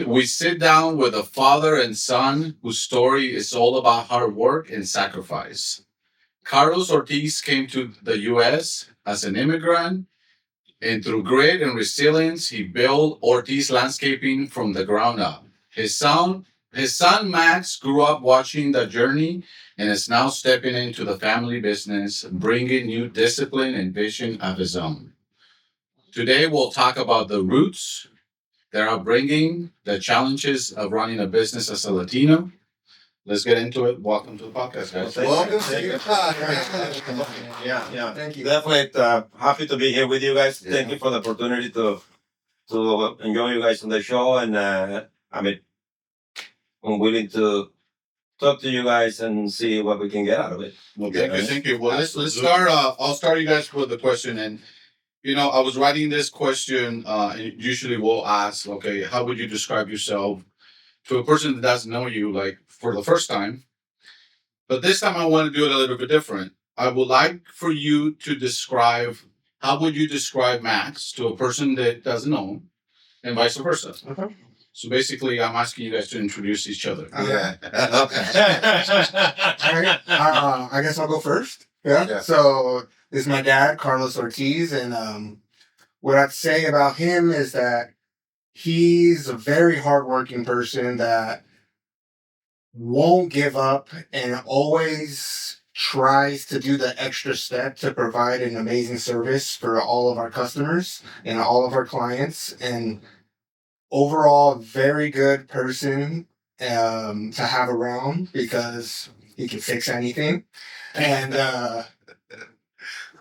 We sit down with a father and son whose story is all about hard work and sacrifice. Carlos Ortiz came to the US as an immigrant, and through grit and resilience, he built Ortiz Landscaping from the ground up. His son Max grew up watching the journey and is now stepping into the family business, bringing new discipline and vision of his own. Today, we'll talk about the roots, their upbringing, the challenges of running a business as a Latino. Let's get into it. Welcome to the podcast, guys. Welcome to your podcast. Yeah. Thank you. Definitely happy to be here with you guys. Thank you for the opportunity to enjoy you guys on the show. And I'm willing to talk to you guys and see what we can get out of it. Well, thank you. Well, let's start. I'll start you guys with the question. And I was writing this question. And usually, we'll ask, okay, how would you describe yourself to a person that doesn't know you, like for the first time? But this time, I want to do it a little bit different. I would like for you to describe how would you describe Max to a person that doesn't know him, and vice versa. Okay. So basically, I'm asking you guys to introduce each other. Yeah. I guess I'll go first. Yeah. So this is my dad, Carlos Ortiz, and what I'd say about him is that he's a very hardworking person that won't give up and always tries to do the extra step to provide an amazing service for all of our customers and all of our clients. And overall, very good person to have around because he can fix anything. And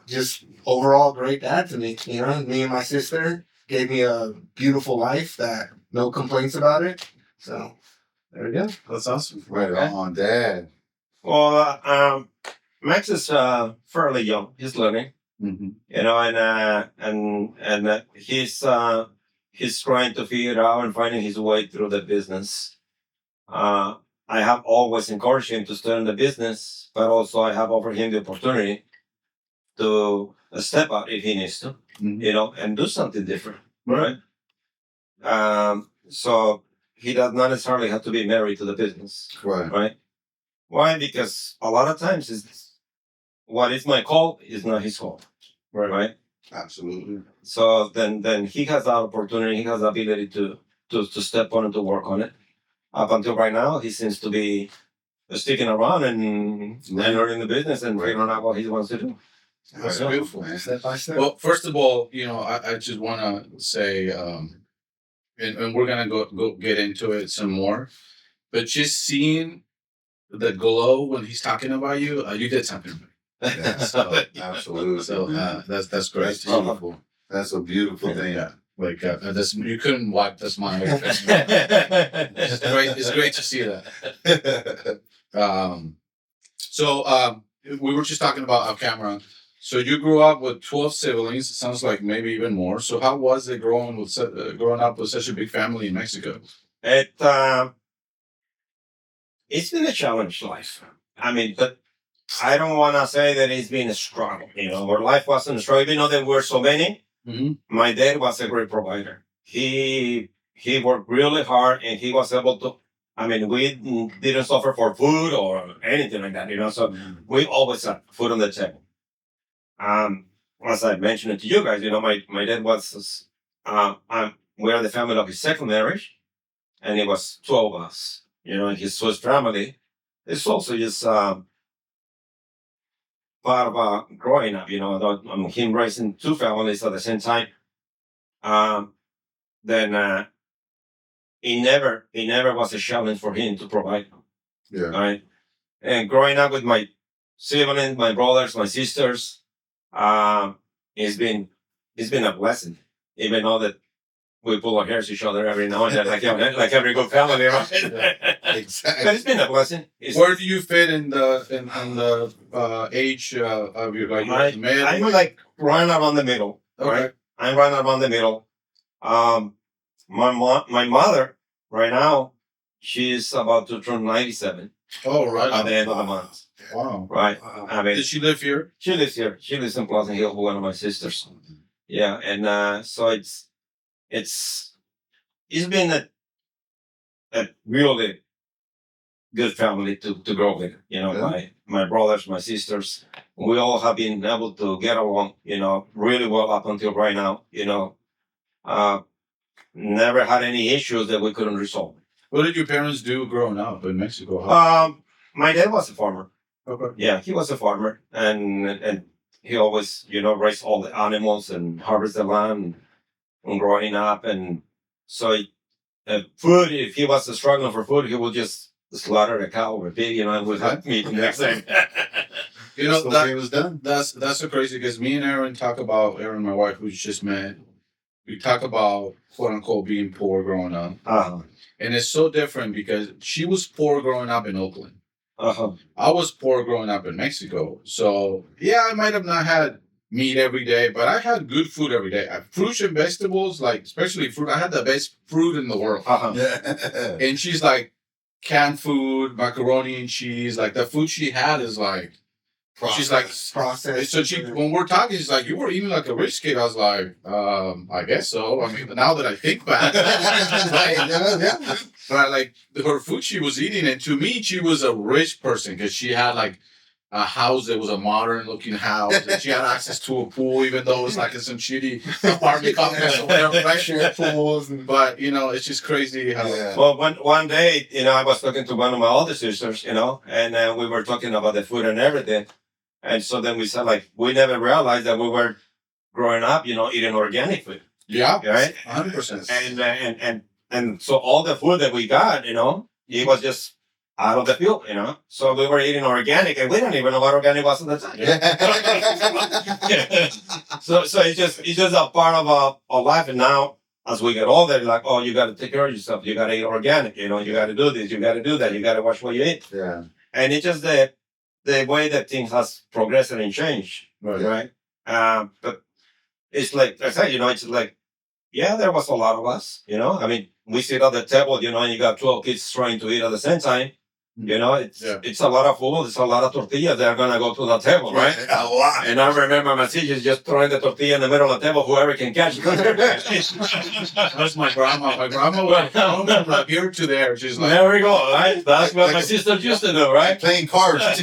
just overall great dad to me. Me and my sister gave me a beautiful life that no complaints about it. So there we go. That's awesome. Right on, Dad. Well, Max is fairly young. He's learning, Mm-hmm. and he's trying to figure it out and finding his way through the business. I have always encouraged him to stay in the business, but also I have offered him the opportunity to step out if he needs to, Mm-hmm. and do something different, right? So he does not necessarily have to be married to the business, Right. right? Why? Because a lot of times what is my call is not his call, right? Absolutely. So then he has that opportunity, he has the ability to step on and to work on it. Up until right now, he seems to be sticking around and learning the business and figuring out what he wants to do. That's Right on, beautiful. man. Step by step. Well, first of all, I just want to say, and we're gonna go get into it some more, but just seeing the glow when he's talking about you, you did something. Yeah, So, absolutely. so that's great. That's beautiful. That's a beautiful thing. Yeah, like that's you couldn't wipe the smile. It's great. It's great to see that. So we were just talking about off camera. So you grew up with 12 siblings. It sounds like maybe even more. So how was it growing up with such a big family in Mexico? It's been a challenge life. But I don't want to say that it's been a struggle. Our life wasn't a struggle. Even though there were so many, Mm-hmm. my dad was a great provider. He worked really hard and he was able to. We didn't suffer for food or anything like that. So we always had food on the table. As I mentioned it to you guys, my dad was. We are the family of his second marriage, and it was 12 of us. And his Swiss family. It's also just part of growing up. Him raising two families at the same time. Then it never was a challenge for him to provide. Yeah. Right. And growing up with my siblings, my brothers, my sisters, it's been a blessing. Even though that we pull our hairs each other every now and then, like every good family, right? Exactly. But it's been a blessing. Where do you fit in the age of your like male? I'm like right around the middle. Okay. Right? I'm right around the middle. My mother right now, she's about to turn 97 Oh, right. at the end of the month. Wow. Right. Did she live here? She lives here. She lives in Pleasant Hill with one of my sisters. Yeah, and so it's been a really good family to grow with. Yeah. My brothers, my sisters, we all have been able to get along, really well up until right now. Uh, never had any issues that we couldn't resolve. What did your parents do growing up in Mexico? My dad was a farmer. Okay. Yeah, he was a farmer, and he always, raised all the animals and harvest the land and growing up, and so food. If he was struggling for food, he would just slaughter a cow or a pig, and would have meat the next day. So that it was done. that's so crazy because me and Aaron talk about Aaron, my wife, who's just met. We talk about quote unquote being poor growing up, and it's so different because she was poor growing up in Oakland. I was poor growing up in Mexico. So, yeah, I might have not had meat every day, but I had good food every day. Fruits and vegetables, like especially fruit, I had the best fruit in the world. Yeah. And she's like, canned food, macaroni and cheese. Like, the food she had is like, she's like, processed. so when we're talking, she's like, you were eating like a rich kid. I was like, I guess so. I mean, now that I think back, yeah. but like her food she was eating, and to me, she was a rich person because she had like a house that was a modern looking house, and she had access to a pool, even though it was like in some shitty apartment complex or whatever, right? Pools But it's just crazy how. Yeah. Well, one day, I was talking to one of my older sisters, and we were talking about the food and everything. And so then we said, like, we never realized that we were growing up, eating organic food. Yeah, right? 100%. And so all the food that we got, it was just out of the field, So we were eating organic, and we didn't even know what organic was at the time. Yeah. So it's just a part of our life. And now, as we get older, like, oh, you got to take care of yourself. You got to eat organic. You got to do this. You got to do that. You got to watch what you eat. Yeah. And it's just the way that things has progressed and changed, right? But it's like I said, it's like, yeah, there was a lot of us, I mean, we sit at the table, and you got 12 kids trying to eat at the same time. It's a lot of food, it's a lot of tortillas that are gonna go to the table, right? A lot. And I remember my teacher just throwing the tortilla in the middle of the table, whoever can catch it. That's my grandma. My grandma went from here to there. She's like, there we go, right? That's what my sister used to do, right? Playing cards. Right?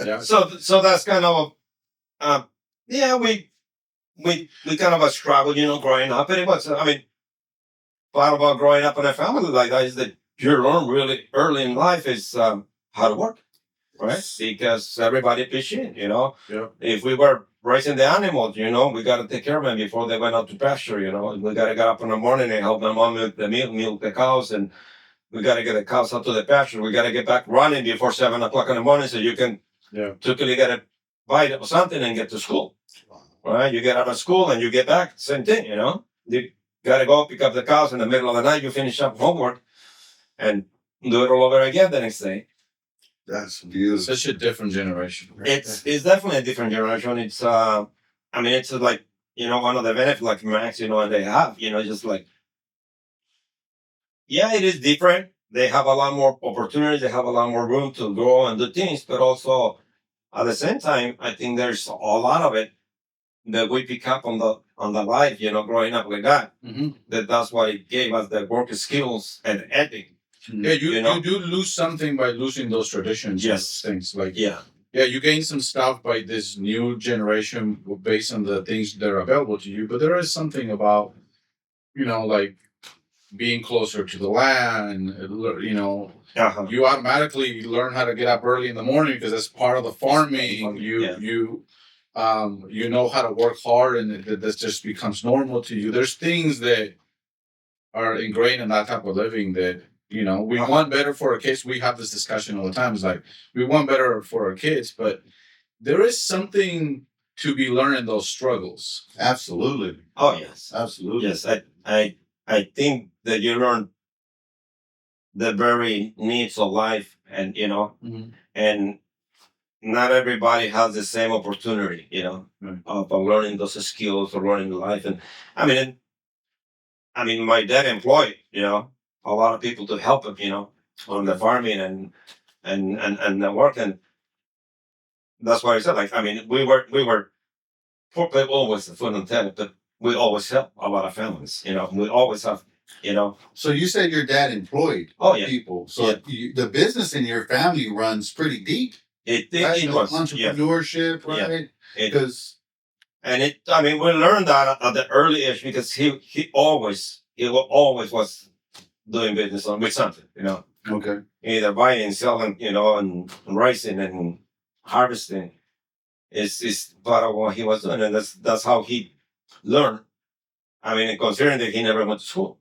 yeah. So that's kind of we kind of struggled, growing up. And it was, part about growing up in a family like that is that you learn really early in life is how to work, right? Because everybody pitched in, Yeah. If we were raising the animals, we got to take care of them before they went out to pasture, We got to get up in the morning and help my mom milk the cows, and we got to get the cows out to the pasture. We got to get back running before 7 o'clock in the morning so you can quickly get a bite or something and get to school. Right? You get out of school and you get back, same thing, You got to go pick up the cows in the middle of the night. You finish up homework and do it all over again the next day. That's beautiful. Such a different generation. It's definitely a different generation. It's it's like, one of the benefits like Max, and they have, just like, yeah, it is different. They have a lot more opportunities. They have a lot more room to grow and do things, but also at the same time, I think there's a lot of it that we pick up on the life, growing up like that. Mm-hmm. That's what it gave us, the work skills and ethic. Yeah, you do lose something by losing those traditions. Yes. Things like Yeah, you gain some stuff by this new generation based on the things that are available to you. But there is something about, like being closer to the land. You automatically learn how to get up early in the morning because that's part of the farming. You know how to work hard, and that just becomes normal to you. There's things that are ingrained in that type of living that we want better for our kids. We have this discussion all the time. It's like we want better for our kids, but there is something to be learned in those struggles. Absolutely. Oh yes, Absolutely. yes. I think that you learn the very needs of life, and and not everybody has the same opportunity, of learning those skills or learning life. And my dad employed, a lot of people to help him, on the farming and the work. And that's why I said, like, we were poor people, always the food on the table, but we always help a lot of families, we always have So you said your dad employed Oh yeah, people. So the business in your family runs pretty deep. Right? it was Entrepreneurship, yeah. right? It, Because and it. I mean, we learned that at the early age because he always was doing business with something, okay, either buying, selling, and raising and harvesting is part of what he was doing, and that's how he learned. I mean, considering that he never went to school,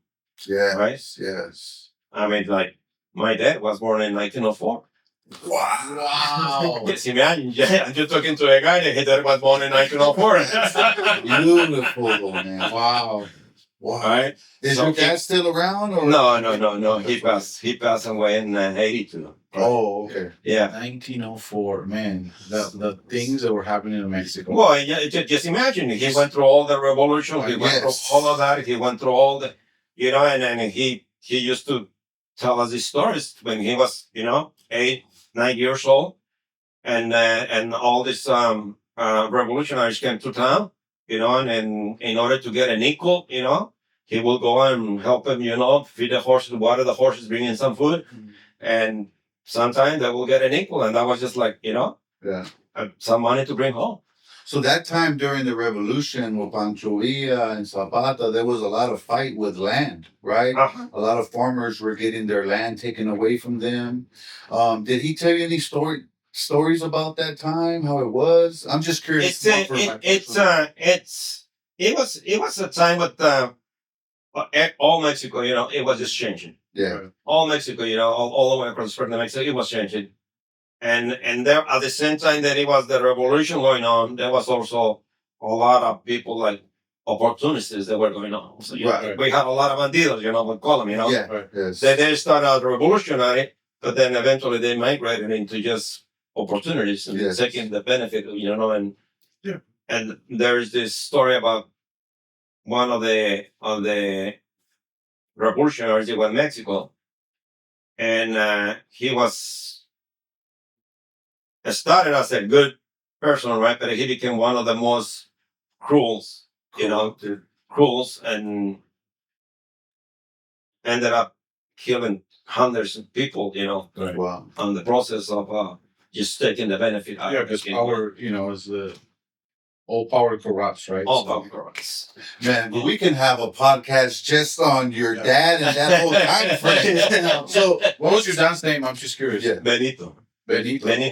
right? yes. I mean, like my dad was born in 1904. Wow. Yes, imagine. Yeah, you're talking to a guy that his dad was born in 1904. Beautiful, man. Wow. Wow. Right? Is your dad still around? Or? No. He passed away in 82. Oh, okay. Yeah. 1904, man. The things that were happening in Mexico. Well, yeah, just imagine. He went through all the revolution. He went through all of that. He went through all the, and he used to tell us these stories when he was, 8, 9 years old, and all these revolutionaries came to town, and in order to get an equal, he will go and help him, feed the horses, water the horses, bring in some food, and sometimes they will get an equal, and that was just like, some money to bring home. So that time during the revolution with Pancho Villa and Zapata, there was a lot of fight with land, right? Uh-huh. A lot of farmers were getting their land taken away from them. Did he tell you any stories about that time? How it was? I'm just curious. It was a time with all Mexico. It was just changing. Yeah. All Mexico. All the way across Mexico, it was changing. And there at the same time that it was the revolution going on, there was also a lot of people like opportunities that were going on. So we had a lot of bandidos, we call them, Yeah. Right. Yes. They started out revolutionary, but then eventually they migrated into just opportunities and taking the benefit, and there's this story about one of the revolutionaries in Mexico, and he was started as a good person, right? But he became one of the most cruels, and ended up killing hundreds of people, Right. Wow. on the process of just taking the benefit out. Yeah, because power, is the all power corrupts, right? All power corrupts. Man, but we can have a podcast just on your dad and that whole time frame. So, what was your dad's name? I'm just curious. Yeah. Benito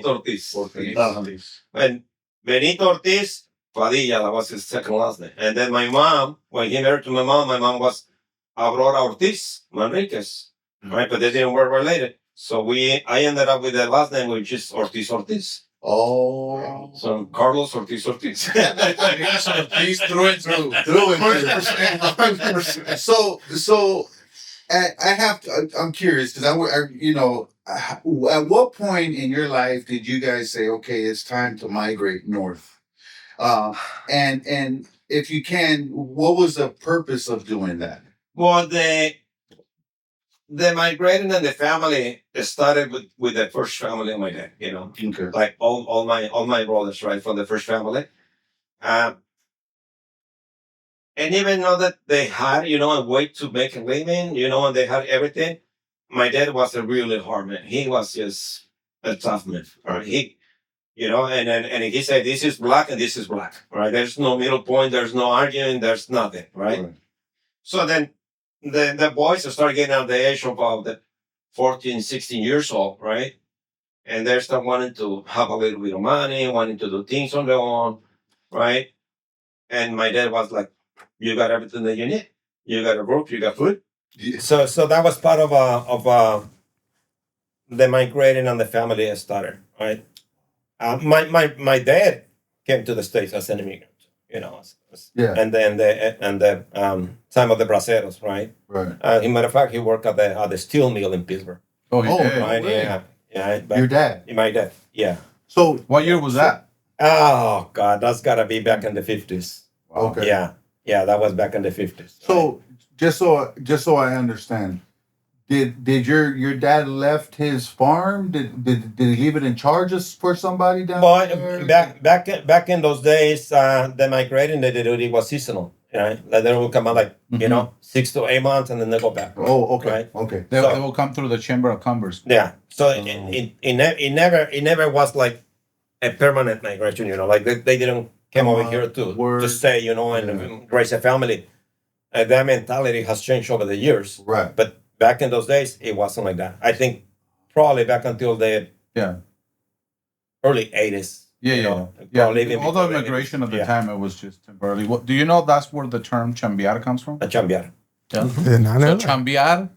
Ortiz. Ortiz. And Benito Ortiz Padilla, that was his second last name. And then my mom, when he married to my mom was Aurora Ortiz Manriquez, right? But they didn't work related. So I ended up with the last name, which is Ortiz. Oh. So Carlos Ortiz. Ortiz through and through. So I'm curious because at what point in your life did you guys say, okay, it's time to migrate north? And if you can, what was the purpose of doing that? Well, the migrating and the family started with the first family of my dad, Okay. like all my brothers, right, from the first family. And even though that they had, a way to make a living, and they had everything, my dad was a really hard man. He was just a tough man. Right? And he said, this is black and this is black, right? There's no middle point. There's no arguing. There's nothing, right? So then the boys start getting out the age of about 14, 16 years old, right? And they start wanting to have a little bit of money, wanting to do things on their own, right? And my dad was like, you got everything that you need. You got a roof, you got food. Yeah. So that was part of the migrating and the family started, right? My dad came to the States as an immigrant, Yeah. And then the time of the Braceros, right? Right. As a matter of fact, he worked at the steel mill in Pittsburgh. Oh, yeah. Right? Really? Yeah. Your dad? My dad, yeah. So What year was that? Oh God, that's gotta be back in the 50s. okay. Yeah, that was back in the 50s. So just so I understand, did your dad left his farm? Did he leave it in charge for somebody down there? Well, back in those days, the migrating that they did, it was seasonal. Right? Like they will come out like, 6 to 8 months and then they go back. Oh, okay. Right? Okay. They will come through the Chamber of Commerce. Yeah. So it never was like a permanent migration, like they didn't come over here to stay, and raise a family. And that mentality has changed over the years. Right. But back in those days, it wasn't like that. I think probably back until the early 80s. Probably All the immigration at the time, it was just temporarily. What, do you know that's where the term chambear comes from? A chambear. Yeah. So chambear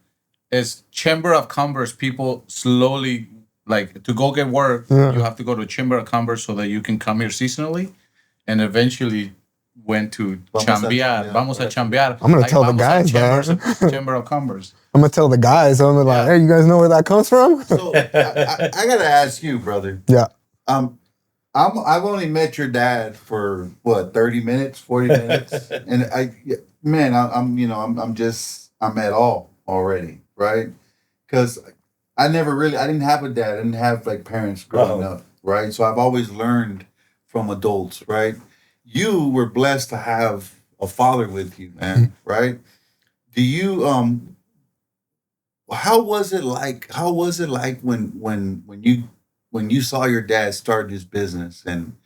is Chamber of Commerce. People slowly, like, to go get work, you have to go to Chamber of Commerce so that you can come here seasonally, and eventually went to chambear. Vamos a chambear. I'm gonna tell the guys, man. Chamber of Commerce. I'm gonna tell the guys. I'm like, hey, you guys know where that comes from? So I gotta ask you, brother. Yeah. I've only met your dad for 30 minutes, 40 minutes, and I'm at all already, right? Because I didn't have a dad, I didn't have like parents growing up, right? So I've always learned from adults, right? You were blessed to have a father with you, man, right? Do you how was it like when you saw your dad start his business and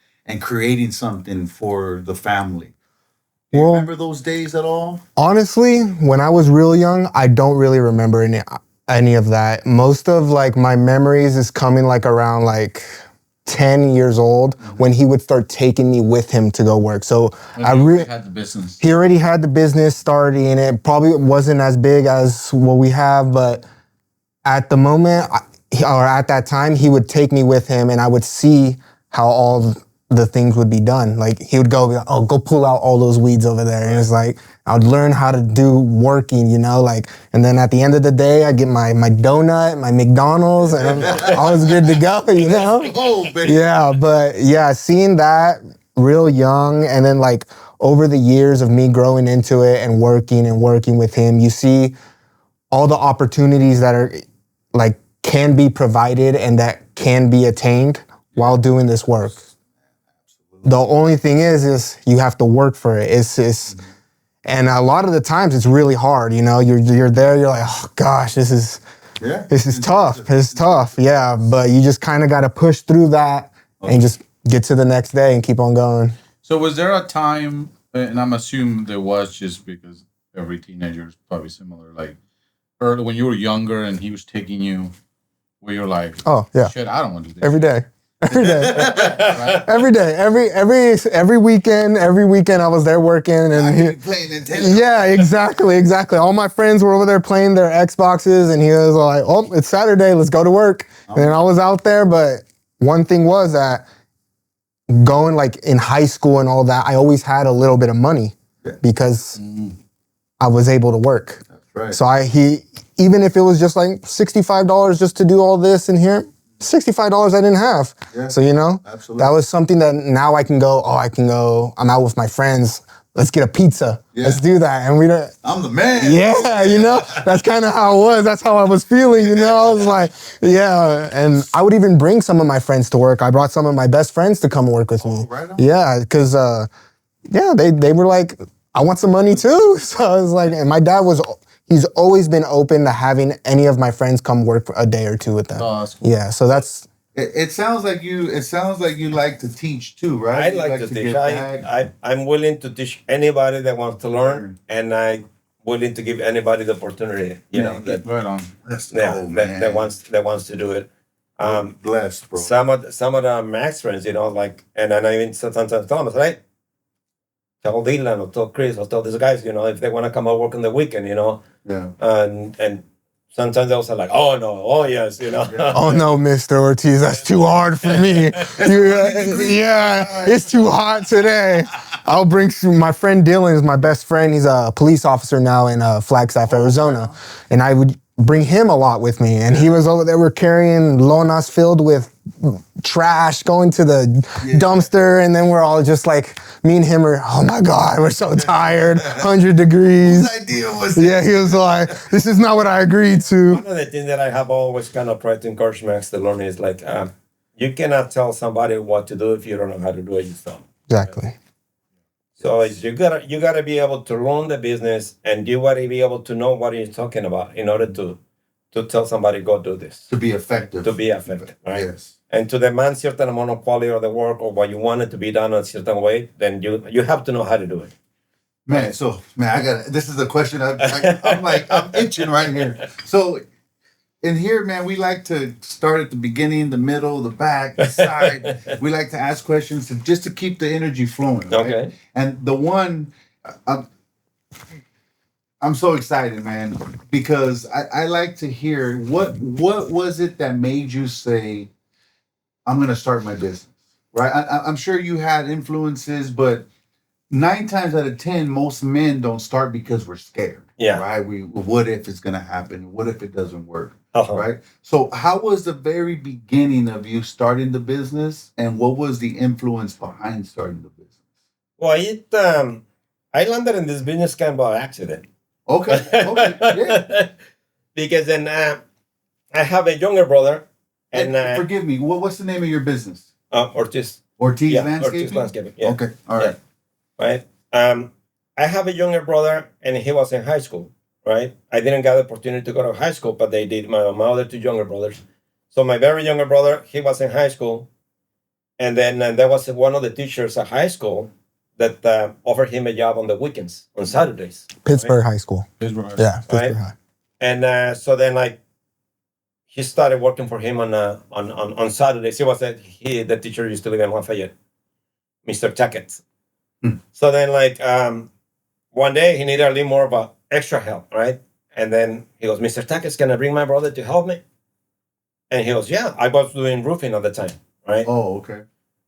creating something for the family? Do you remember those days at all? Honestly, when I was real young, I don't really remember any of that. Most of like my memories is coming like around like 10 years old when he would start taking me with him to go work. So I really had the business. He already had the business starting. It probably wasn't as big as what we have, but at the moment, or at that time, he would take me with him and I would see how all the things would be done. Like he would go, oh, go pull out all those weeds over there. And it's like, I would learn how to do working, and then at the end of the day, I get my donut, my McDonald's, and I was good to go, Oh, baby. Yeah, but yeah, seeing that real young and then like over the years of me growing into it and working with him, you see all the opportunities that are like can be provided and that can be attained while doing this work. The only thing is you have to work for it. And a lot of the times it's really hard. You're there. You're like, oh gosh, this is tough. It's tough. Yeah, but you just kind of got to push through that and just get to the next day and keep on going. So was there a time, and I'm assuming there was, just because every teenager is probably similar, like early when you were younger and he was taking you, where you're like, oh yeah, shit, I don't want to do this. Every day. Right? Every day, every weekend I was there working and playing Nintendo. Yeah, exactly. All my friends were over there playing their Xboxes and he was like, oh, it's Saturday, let's go to work. And I was out there, but one thing was that going like in high school and all that, I always had a little bit of money because I was able to work. That's right. So even if it was just like $65 just to do all this in here, $65 I didn't have. Yeah. So, Absolutely. that was something that now I can go, I'm out with my friends. Let's get a pizza. Yeah. Let's do that. And I'm the man. Yeah, that's kind of how it was. That's how I was feeling, I was like, yeah. And I would even bring some of my friends to work. I brought some of my best friends to come work with me. Right on. Yeah, because, they were like, I want some money too. So I was like, and my dad he's always been open to having any of my friends come work for a day or two with them. Oh, that's cool. Yeah, so that's. It sounds like you. It sounds like you like to teach too, right? I like to teach. I'm willing to teach anybody that wants to learn, and I'm willing to give anybody the opportunity. Right on. That wants to do it. Blessed, bro. Some of the Max friends, and I even sometimes tell them, right? Tell Dylan or tell Chris or tell these guys, if they want to come out work on the weekend, Yeah. And sometimes they'll say like, oh no, oh yes, Oh no, Mr. Ortiz, that's too hard for me. It's too hot today. I'll bring my friend Dylan is my best friend. He's a police officer now in Flagstaff, Arizona. And I would bring him a lot with me. And he was over there, we're carrying lonas filled with trash, going to the dumpster, and then we're all just like, me and him are, oh my God, we're so tired, 100 degrees. Whose idea was it? Yeah, he was like, this is not what I agreed to. One of the things that I have always kind of tried to encourage Max to learn is like, you cannot tell somebody what to do if you don't know how to do it yourself. Exactly. So you gotta be able to run the business, and you gotta be able to know what you're talking about in order to tell somebody go do this. To be effective. To be effective, right? Yes. And to demand certain amount of quality of the work or what you want it to be done a certain way, then you have to know how to do it. Man, so man, this is a question I'm itching right here. So in here, man, we like to start at the beginning, the middle, the back, the side. We like to ask questions just to keep the energy flowing. Right? Okay. And the one, I'm so excited, man, because I like to hear what was it that made you say, I'm going to start my business, right? I'm sure you had influences, but 9 times out of 10, most men don't start because we're scared. Yeah. Right. What if it's gonna happen? What if it doesn't work? Uh-huh. Right. So how was the very beginning of you starting the business, and what was the influence behind starting the business? Well, I landed in this business kind of by accident. Okay. Yeah. Because then I have a younger brother, and forgive me. What's the name of your business? Ortiz. Ortiz Yeah, Landscaping. Ortiz Landscaping. Yeah. Okay. All right. Right. I have a younger brother, and he was in high school. Right. I didn't get the opportunity to go to high school, but they did. My other 2 younger brothers. So my very younger brother, he was in high school, and then there was one of the teachers at high school that offered him a job on the weekends, on Saturdays. Pittsburgh High School. Pittsburgh. Yeah, Pittsburgh Right. High. And so then he started working for him on Saturdays. He was the teacher used to live in Lafayette, Mr. Tackett. So then one day he needed a little more of a extra help, right? And then he goes, Mr. Tackett, can I bring my brother to help me? And he goes, yeah, I was doing roofing at the time, right? Oh, okay.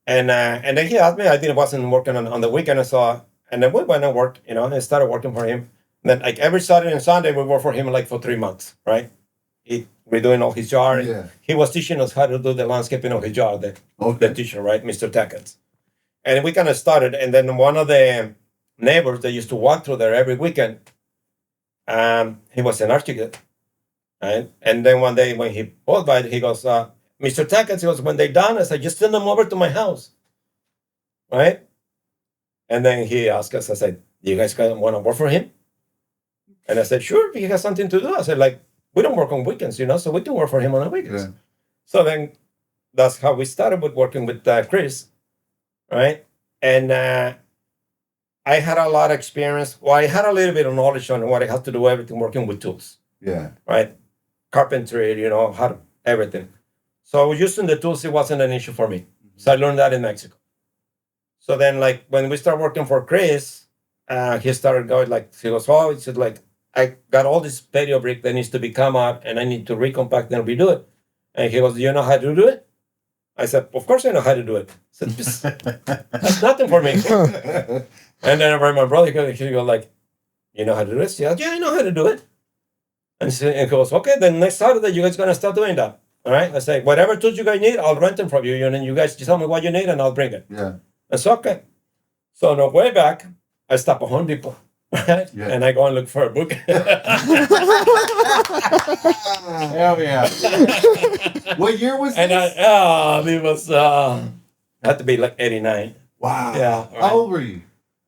And then he asked me, wasn't working on the weekend, and then we went and worked, and started working for him. And then every Saturday and Sunday we worked for him for 3 months, right? We're doing all his yard. Yeah. He was teaching us how to do the landscaping of his yard, the teacher, right, Mr. Tackett. And we kind of started, and then one of the neighbors that used to walk through there every weekend, he was an architect, right? And then one day when he walked by, he goes, Mr. Tackett, he goes, when they're done, I said, just send them over to my house, right? And then he asked us, I said, do you guys want to work for him? And I said, sure, if he has something to do. I said, we don't work on weekends, so we can work for him on the weekends. Yeah. So then that's how we started with working with Chris, right? And I had a lot of experience. Well, I had a little bit of knowledge on what I had to do, everything working with tools. Yeah. Right? Carpentry, how to, everything. So using the tools, it wasn't an issue for me. So I learned that in Mexico. So then, when we started working for Chris, he started going he goes, oh, it's I got all this patio brick that needs to be come out, and I need to recompact and redo it. And he goes, do you know how to do it? I said, of course I know how to do it. I said, that's nothing for me. And then I remember my brother, he goes, you know how to do this? Yeah, I know how to do it. And he goes, okay, then next Saturday, you guys going to start doing that. All right? I say, whatever tools you guys need, I'll rent them from you. And then you guys just tell me what you need, and I'll bring it. Yeah. That's okay. So on the way back, I stop at Home Depot. Right? Yeah. And I go and look for a book. Hell yeah. What year was this? And it was, had to be 89. Wow. Yeah. Right. How old were you?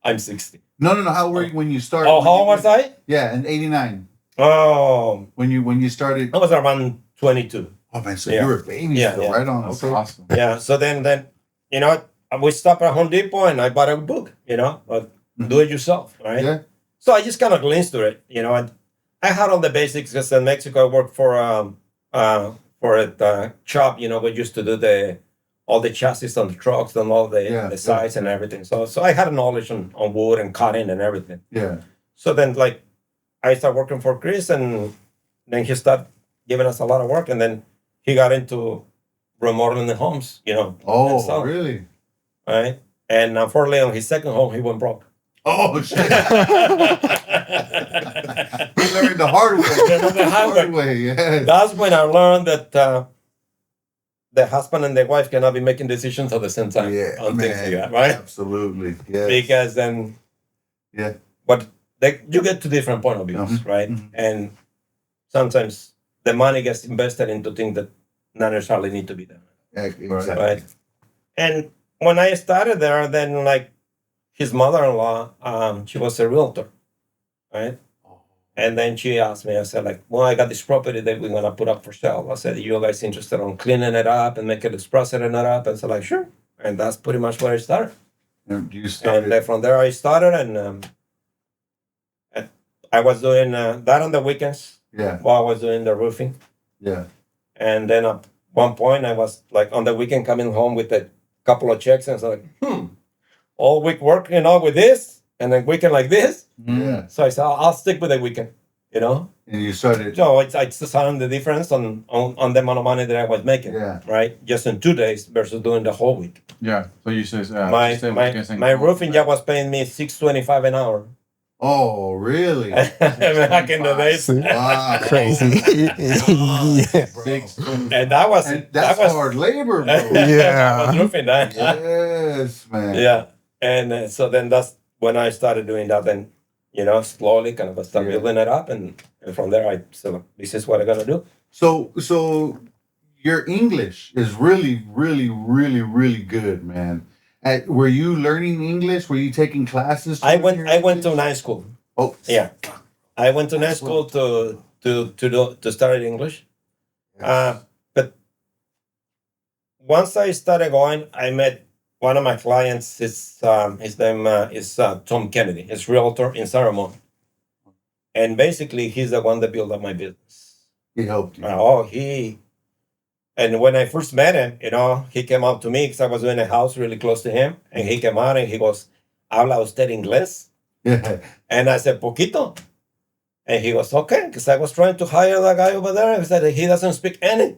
I'm 60. No. How old were you when you started? Oh, how old was I? Yeah, in 89. Oh. When you started? I was around 22. Oh, man, so you were a baby still, right on. That's awesome. Yeah, so then, we stopped at Home Depot, and I bought a book, do it yourself, right? Yeah. So I just kind of glanced through it, and I had all the basics because in Mexico I worked for a shop, we used to do all the chassis on the trucks and all the sides and everything. So I had a knowledge on wood and cutting and everything. Yeah. So then I started working for Chris, and then he started giving us a lot of work, and then he got into remodeling the homes, Oh, really? Right? And unfortunately, on his second home, he went broke. Oh, shit. He learned the hard way. The hard way, yeah. That's when I learned that the husband and the wife cannot be making decisions at the same time on things like that, right? Absolutely, yeah. Because then, but you get two different point of views, right? Mm-hmm. And sometimes the money gets invested into things that not necessarily need to be done. Exactly. Right? And when I started there, then his mother-in-law, she was a realtor, right? And then she asked me, I said, like, well, I got this property that we're going to put up for sale. I said, you guys interested in cleaning it up and making it setting it up? And so like, sure. And that's pretty much where I started. And you And started. then from there I started, and I was doing that on the weekends Yeah, while I was doing the roofing. yeah. And then at one point I was like on the weekend coming home with a couple of checks, and I was like, all week working with this, and then weekend like this. Yeah. So I said, I'll stick with the weekend, you know? And you started. So I just found the difference on the amount of money that I was making, Yeah. right? Just in 2 days versus doing the whole week. Yeah. So you said My roofing job was paying me $6.25 an hour. Oh, really? Back in the days. Wow. Crazy. Yeah. And that was That's hard labor, bro. Yeah. I was roofing that. Yes, man. Yeah. And so then that's when I started doing that, and slowly kind of start building it up, and from there I said, this is what I'm gonna do. So your English is really, really, really, really good, man. Were you learning English? Were you taking classes? I went to night school. Oh, Yeah, I went to night school to study English. But once I started going, I met one of my clients. His name is Tom Kennedy. He's a realtor in Saramon, and basically he's the one that built up my business. he helped you. And when I first met him, he came up to me because I was doing a house really close to him, and he came out and he goes, "Habla usted inglés?" Yeah. And I said, "Poquito." And he goes, "Okay," because I was trying to hire that guy over there. He said he doesn't speak any.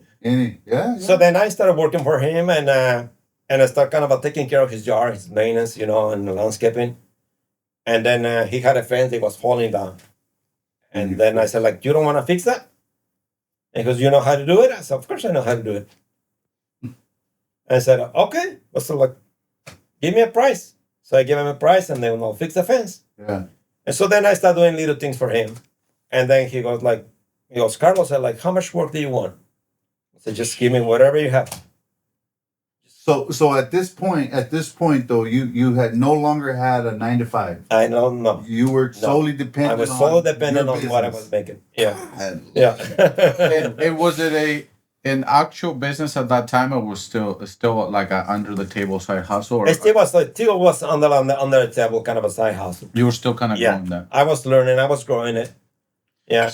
Yeah. So then I started working for him, and I started kind of taking care of his yard, his maintenance, and the landscaping. And then he had a fence that was falling down. And then I said, like, "You don't want to fix that?" And he goes, "You know how to do it?" I said, "Of course I know how to do it." I said, "Okay." I said, like, "Give me a price." So I gave him a price, and then I'll fix the fence. Yeah. And so then I started doing little things for him. And then he goes, "Carlos," I said, like, "How much work do you want?" I said, "Just give me whatever you have." So at this point though, you had no longer had a 9 to 5. I don't know. You were solely I dependent. was solely on dependent your on what I business. was making. Yeah. God. Yeah. And was it an actual business at that time, or was still like a under the table side hustle? Or It still was under the table, kind of a side hustle. you were still kind of Yeah. doing that? I was learning. I was growing it. Yeah.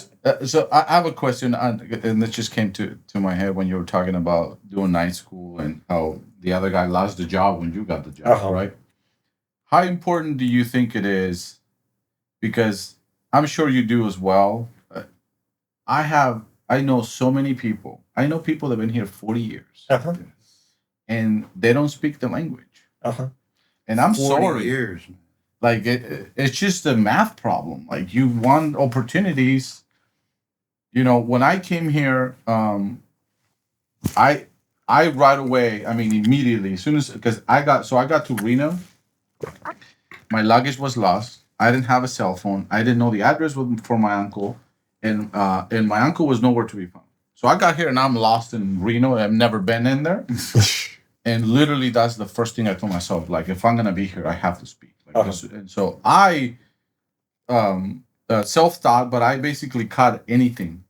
So I have a question, and this just came to my head when you were talking about doing night school and how the other guy lost the job when you got the job, Uh-huh. right? How important do you think it is? Because I'm sure you do as well. I know so many people. I know people that have been here 40 years, Uh-huh. and they don't speak the language. Uh-huh. And I'm 40 sorry. years. Like it's just a math problem. Like you want opportunities. When I came here, I right away. I mean, immediately as soon as because I got to Reno. My luggage was lost. I didn't have a cell phone. I didn't know the address for my uncle, and my uncle was nowhere to be found. So I got here and I'm lost in Reno. I've never been in there. And literally, that's the first thing I told myself. Like, if I'm gonna be here, I have to speak. And so I self-taught, but I basically cut anything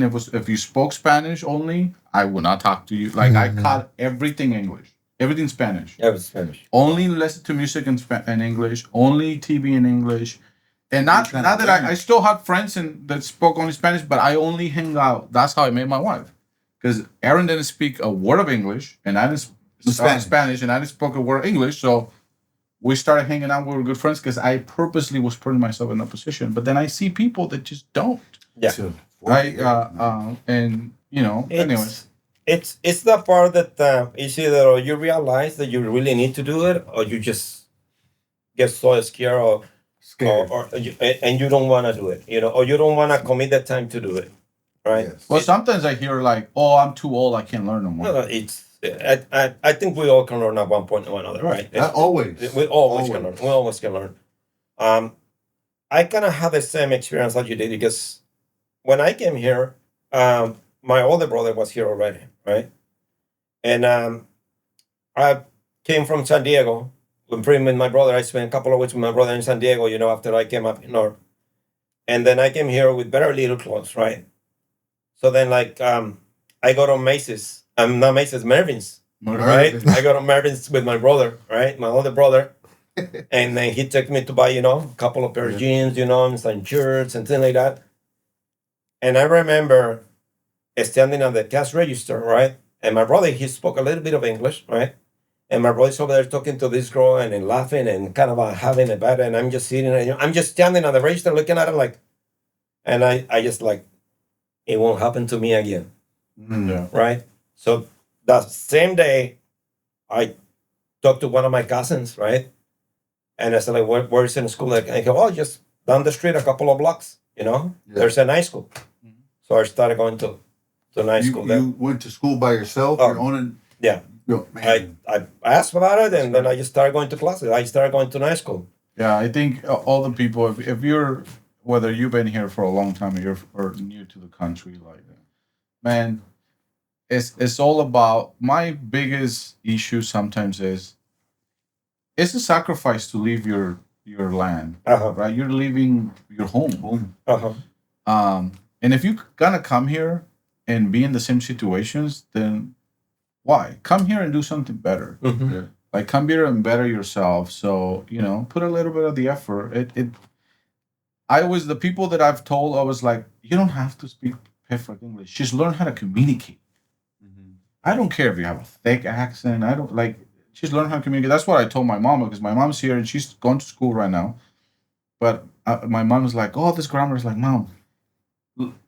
that was, if you spoke Spanish only, I would not talk to you. Like I cut everything English, everything Spanish. Yeah, it was Spanish. Only listen to music in English. Only TV in English. And not that I still had friends that spoke only Spanish, but I only hang out. That's how I met my wife, because Aaron didn't speak a word of English, and I didn't speak Spanish, and I didn't speak a word of English. So we started hanging out. We were good friends because I purposely was putting myself in that position. But then I see people that just don't. Yeah. Anyways. It's the part that it's either you realize that you really need to do it, or you just get so scared and you don't want to do it, or you don't want to commit the time to do it, right? Yes. Well, sometimes I hear like, "Oh, I'm too old. I can't learn no more." No, I think we all can learn at one point or another, right? Always. We always can learn. We always can learn. I kind of had the same experience that you did, because when I came here, my older brother was here already, right? And I came from San Diego, when praying with my brother, I spent a couple of weeks with my brother in San Diego, after I came up north. And then I came here with very little clothes, right? So then, I go to Macy's. I'm not Macy's, Mervin's, right? I go to Mervin's with my brother, right? My older brother. And then he took me to buy, a couple of pair of jeans, and some shirts and things like that. And I remember standing on the cash register, right? And my brother, he spoke a little bit of English, right? And my brother's over there talking to this girl and laughing and kind of having a bad. And I'm just sitting, I'm just standing on the register looking at her and I just it won't happen to me again. Yeah. Right? So that same day, I talked to one of my cousins, right? And I said, where's in school? I go, just down the street, a couple of blocks, there's a night school. Mm-hmm. So I started going to night school there. You went to school by yourself? Your own? Yeah. Oh, man. I asked about it, and then I just started going to classes. I started going to night school. Yeah, I think all the people, if you're, whether you've been here for a long time or new to the country, man, it's all about, my biggest issue sometimes is, it's a sacrifice to leave your land, right? You're leaving your home. And if you're gonna come here and be in the same situations, then why? Come here and do something better. Mm-hmm. Yeah. Come here and better yourself. So, put a little bit of the effort. The people that I've told, I was like, you don't have to speak perfect English. Just learn how to communicate. Mm-hmm. I don't care if you have a thick accent. I don't just learn how to communicate. That's what I told my mom, because my mom's here and she's going to school right now. But my mom was like, this grammar is Mom,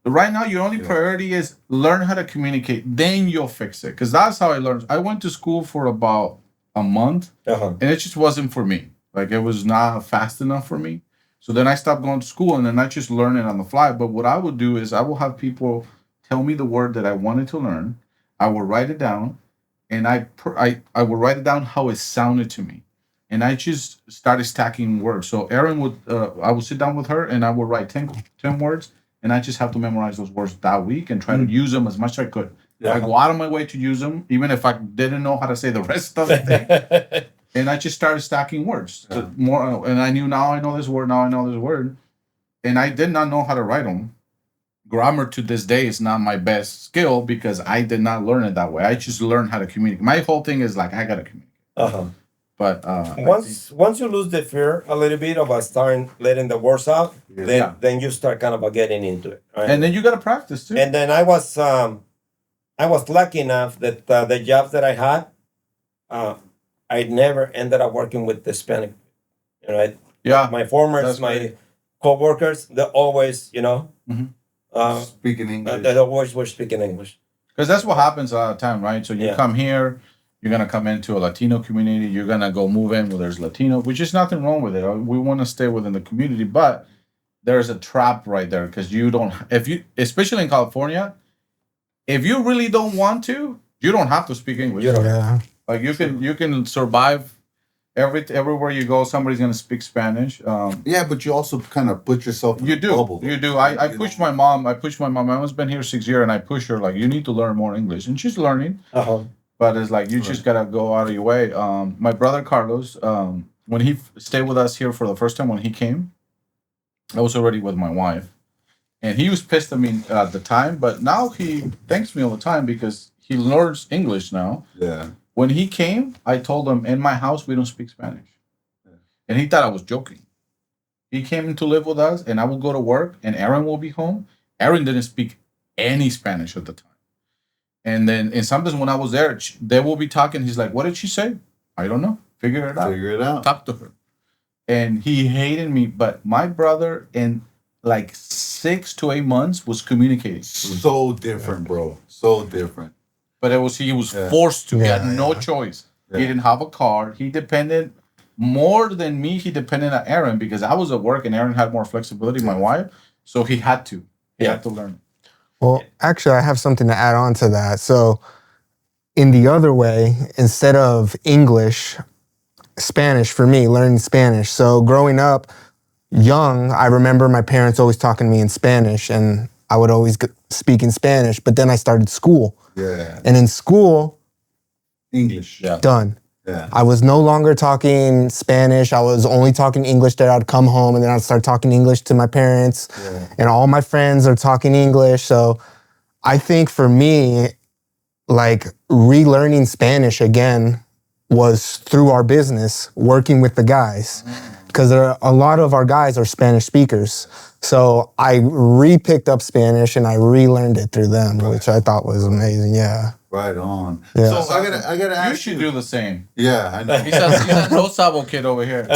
right now your only priority is learn how to communicate. Then you'll fix it. Because that's how I learned. I went to school for about a month and it just wasn't for me. It was not fast enough for me. So then I stopped going to school and then I just learned it on the fly. But what I would do is I will have people tell me the word that I wanted to learn. I will write it down. And I would write it down how it sounded to me, and I just started stacking words. So Erin I would sit down with her, and I would write 10 words, and I just have to memorize those words that week and try to use them as much as I could. Yeah. I go out of my way to use them, even if I didn't know how to say the rest of the thing. And I just started stacking words more, and I knew now I know this word, and I did not know how to write them. Grammar to this day is not my best skill because I did not learn it that way. I just learned how to communicate. My whole thing is I gotta communicate. But once you lose the fear a little bit about starting letting the words out, then you start kind of getting into it. Right? And then you gotta practice too. And then I was lucky enough that the jobs that I had, I never ended up working with Hispanic. Right? Yeah. My formers, my co-workers, they're always, Mm-hmm. Speaking English. They always were speaking English. Because that's what happens a lot of time, right? So you come here, you're gonna come into a Latino community, you're gonna go move in where there's Latino, which is nothing wrong with it. We want to stay within the community, but there's a trap right there because especially in California, if you really don't want to, you don't have to speak English. Yeah. You can survive. Everywhere you go, somebody's gonna speak Spanish. But you also kind of put yourself in a bubble. You do. I push my mom. My mom's been here 6 years, and I push her you need to learn more English, and she's learning. But it's you just gotta go out of your way. My brother Carlos, when he stayed with us here for the first time, when he came, I was already with my wife, and he was pissed at me at the time. But now he thanks me all the time because he learns English now. Yeah. When he came, I told him, in my house, we don't speak Spanish. Yeah. And he thought I was joking. He came to live with us, and I would go to work, and Erin will be home. Erin didn't speak any Spanish at the time. And then sometimes when I was there, they will be talking. He's like, what did she say? I don't know. Figure it out. Talk to her. And he hated me. But my brother, in 6 to 8 months, was communicating. So different, bro. So different. But he was forced to. He had no choice. Yeah. He didn't have a car. He depended more than me. He depended on Erin because I was at work and Erin had more flexibility, my wife. So he had to. He had to learn. Well, actually, I have something to add on to that. So in the other way, instead of English, Spanish for me, learning Spanish. So growing up young, I remember my parents always talking to me in Spanish and I would always speak in Spanish. But then I started school. Yeah. And in school, English. Done. Yeah. I was no longer talking Spanish. I was only talking English there. I'd come home and then I'd start talking English to my parents. Yeah. And all my friends are talking English. So I think for me, like relearning Spanish again was through our business, working with the guys. Because a lot of our guys are Spanish speakers. So I re-picked up Spanish and I relearned it through them, which I thought was amazing. Yeah. Right on. Yeah. So I gotta You ask should do the same. Yeah, I know. He's a no sabo kid over here.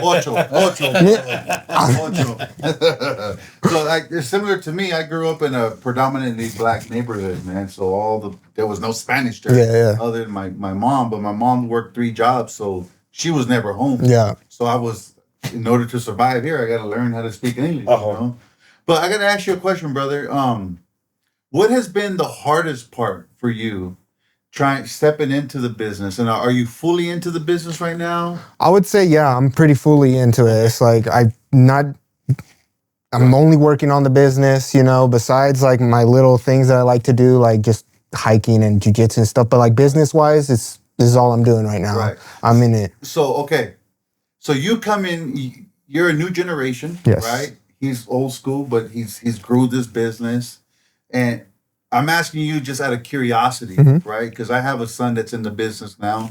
Ocho. So like it's similar to me. I grew up in a predominantly black neighborhood, man. So there was no Spanish there. Yeah. Other than my mom, but my mom worked 3 jobs, so she was never home. Yeah. So in order to survive here, I got to learn how to speak English. You know? But I got to ask you a question, brother. What has been the hardest part for you stepping into the business? And are you fully into the business right now? I would say, yeah, I'm pretty fully into it. It's like I'm only working on the business, you know, besides like my little things that I like to do, like just hiking and jiu-jitsu and stuff. But like business wise, this is all I'm doing right now. Right. I'm in it. So, okay. So you come in, you're a new generation, Yes. right? He's old school, but he's grew this business. And I'm asking you just out of curiosity, right? Because I have a son that's in the business now.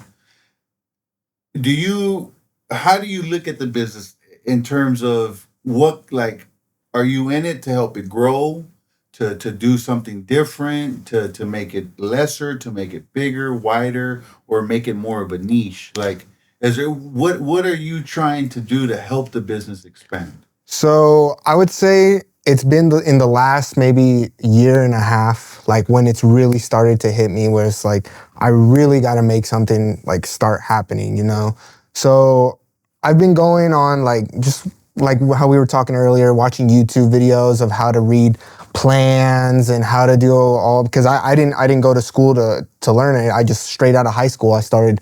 How do you look at the business in terms of are you in it to help it grow, to do something different, to make it lesser, to make it bigger, wider, or make it more of a niche? Like, what are you trying to do to help the business expand? So I would say it's been in the last maybe year and a half, like when it's really started to hit me, where it's like, I really got to make something like start happening, you know? So I've been going on just like how we were talking earlier, watching YouTube videos of how to read plans and how to do all, because I didn't go to school to learn it. I just straight out of high school, I started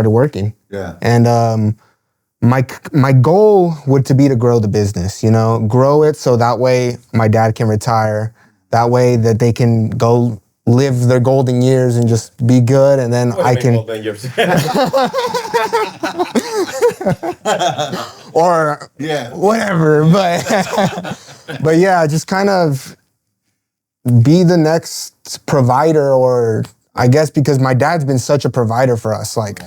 working. Yeah. And my goal would to be to grow the business, you know, grow it so that way my dad can retire, that way that they can go live their golden years and just be good, and then I can or whatever, but yeah, just kind of be the next provider, or I guess because my dad's been such a provider for us, like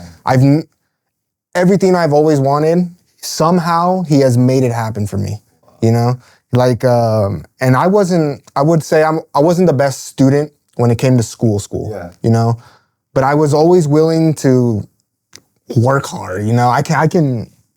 everything I've always wanted, somehow he has made it happen for me, you know? Like, and I wasn't the best student when it came to school, you know? But I was always willing to work hard, you know?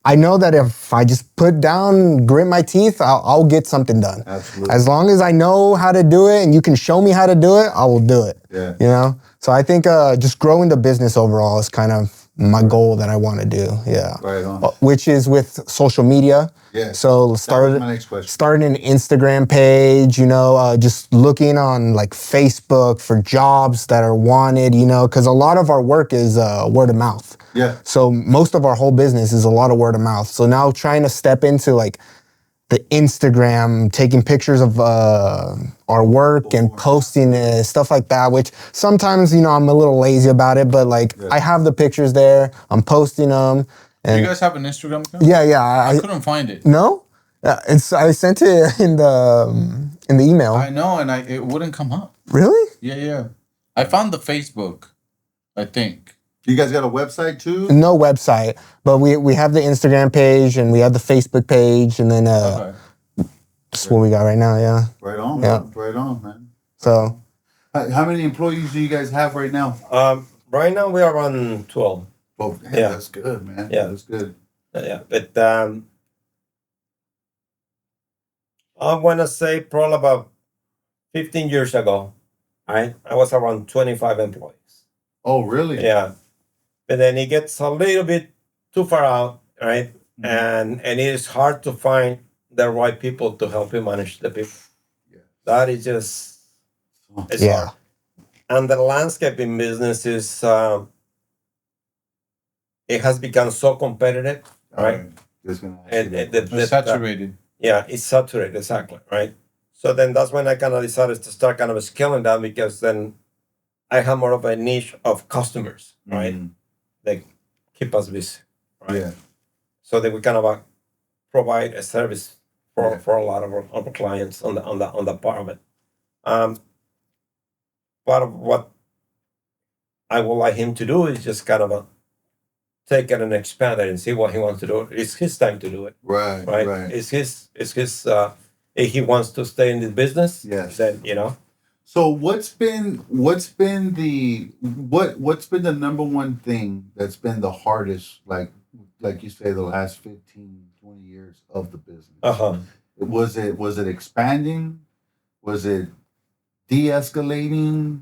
I know that if I just grit my teeth, I'll get something done. Absolutely. As long as I know how to do it and you can show me how to do it, I will do it. Yeah. You know? So I think just growing the business overall is kind of my goal that I want to do. Yeah. Right on. Which is with social media. Yeah. So my next question. starting an Instagram page, you know, just looking on like Facebook for jobs that are wanted, you know, because a lot of our work is word of mouth. Yeah. So most of our whole business is a lot of word of mouth. So now trying to step into like the Instagram, taking pictures of our work and posting it, stuff like that, which sometimes, you know, I'm a little lazy about it, but like I have the pictures there, I'm posting them. And you guys have an Instagram account? Yeah. I couldn't find it. No? I sent it in the email. I know, and it wouldn't come up. Really? Yeah. I found the Facebook, I think. You guys got a website too? No website, but we have the Instagram page and we have the Facebook page, and then that's what we got right now. Yeah. Right on. Yeah. Right on, man. So, how many employees do you guys have right now? Right now we are on 12. Oh, man, Yeah. That's good, man. Yeah. That's good. Yeah, but I want to say probably about 15 years ago, right? I was around 25 employees. Oh, really? Yeah. But then it gets a little bit too far out, right? And it is hard to find the right people to help you manage the people. Yeah. That is just, it's yeah. hard. And the landscaping business is, it has become so competitive, right? Just gonna ask And you that It's question. saturated. Yeah, it's saturated, exactly, right? So then that's when I kind of decided to start kind of scaling down, because then I have more of a niche of customers, right? Mhm. Like keep us busy, right? Yeah. So that we kind of provide a service Yeah. for a lot of our clients on the part of it. Um, Part of what I would like him to do is just kind of take it and expand it and see what he wants to do. It's his time to do it, Right. right? Right. It's his. If he wants to stay in this business, Yes. then you know. So what's been the number one thing that's been the hardest, like you say, the last 15, 20 years of the business? Uh-huh. Was it expanding? Was it de-escalating?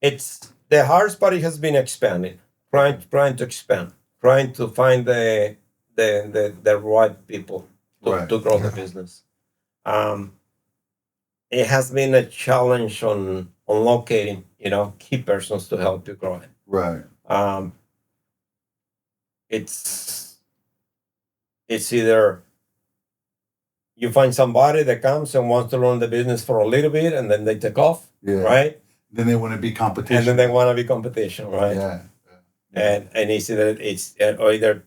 It's the hardest part has been expanding, trying to expand, trying to find the right people Right. to grow the business. It has been a challenge on locating, key persons to help you grow it. Right. It's either you find somebody that comes and wants to run the business for a little bit and then they take off, Yeah. right? Then they want to be competition. And then they want to be competition, right? Yeah. And it's or either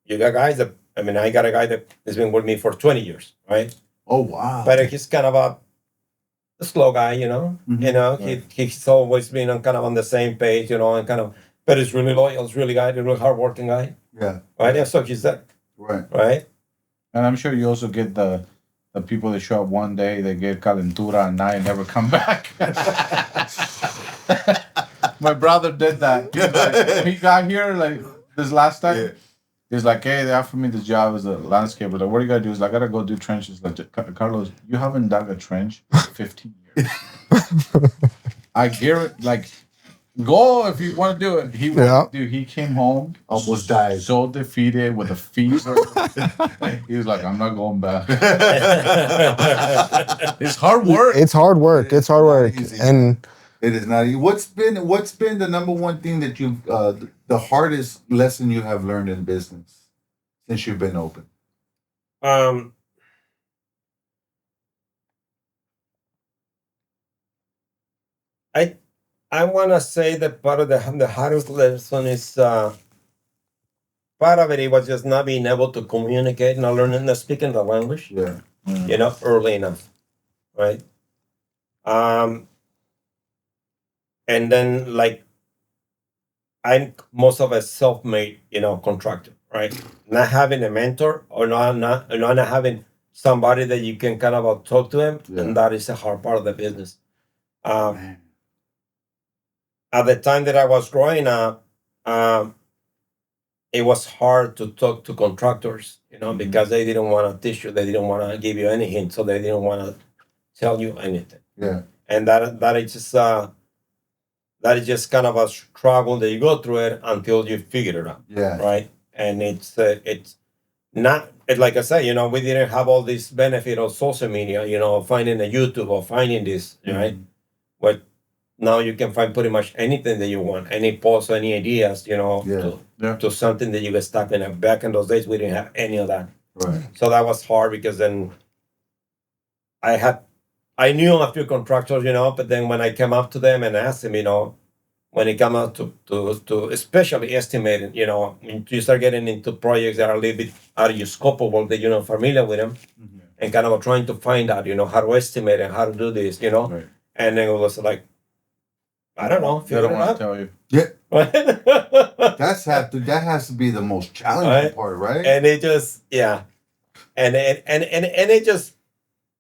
you got guys that I got a guy that has been with me for 20 years, right? Oh wow. But he's kind of a slow guy, Mhm. he's always been on the same page, and kind of, but he's really loyal, he's really hardworking guy, Yeah. right? And so he's that, Right. right? And I'm sure you also get the people that show up one day, they get calentura and night and never come back. My brother did that. He got here like this last time. Yeah. He's like, hey, they offered me this job as a landscaper. Like, what do you gotta do? He's like, I gotta go do trenches. Like, Carlos, you haven't dug a trench in 15 years. I guarantee, like, go if you want to do it. Dude, he came home, Almost died. so defeated with a fever. He was like, I'm not going back. It's hard work. It's hard work. It's hard work. Easy. And It is not easy. What's been the number one thing that you've the hardest lesson you have learned in business since you've been open? I want to say that part of the hardest lesson is part of it was just not being able to communicate, not learning, not speaking the language, Yeah. early enough, right? And then like I'm most of a self-made, contractor, right? Not having a mentor or not having somebody that you can kind of talk to him, Yeah. and that is a hard part of the business. Man. At the time that I was growing up, it was hard to talk to contractors, because they didn't want to teach you, they didn't want to give you any hint, so they didn't want to tell you anything. Yeah. And that is just kind of a struggle that you go through it until you figure it out, Yeah. right? And it's not like I say, we didn't have all this benefit of social media, finding a YouTube or finding this, right? But now you can find pretty much anything that you want, any posts, any ideas, Yeah. to something that you get stuck in. Back in those days, we didn't have any of that. Right. So that was hard because then I knew a few contractors, but then when I came up to them and asked them, when it came out to especially estimating, when you start getting into projects that are a little bit out of your scope of work that you're not familiar with them, and kind of trying to find out, how to estimate and how to do this, Right. and then it was like, I don't know, I figure don't it want out. to tell you. That has to be the most challenging Right. part, right? And it just, yeah, and it just,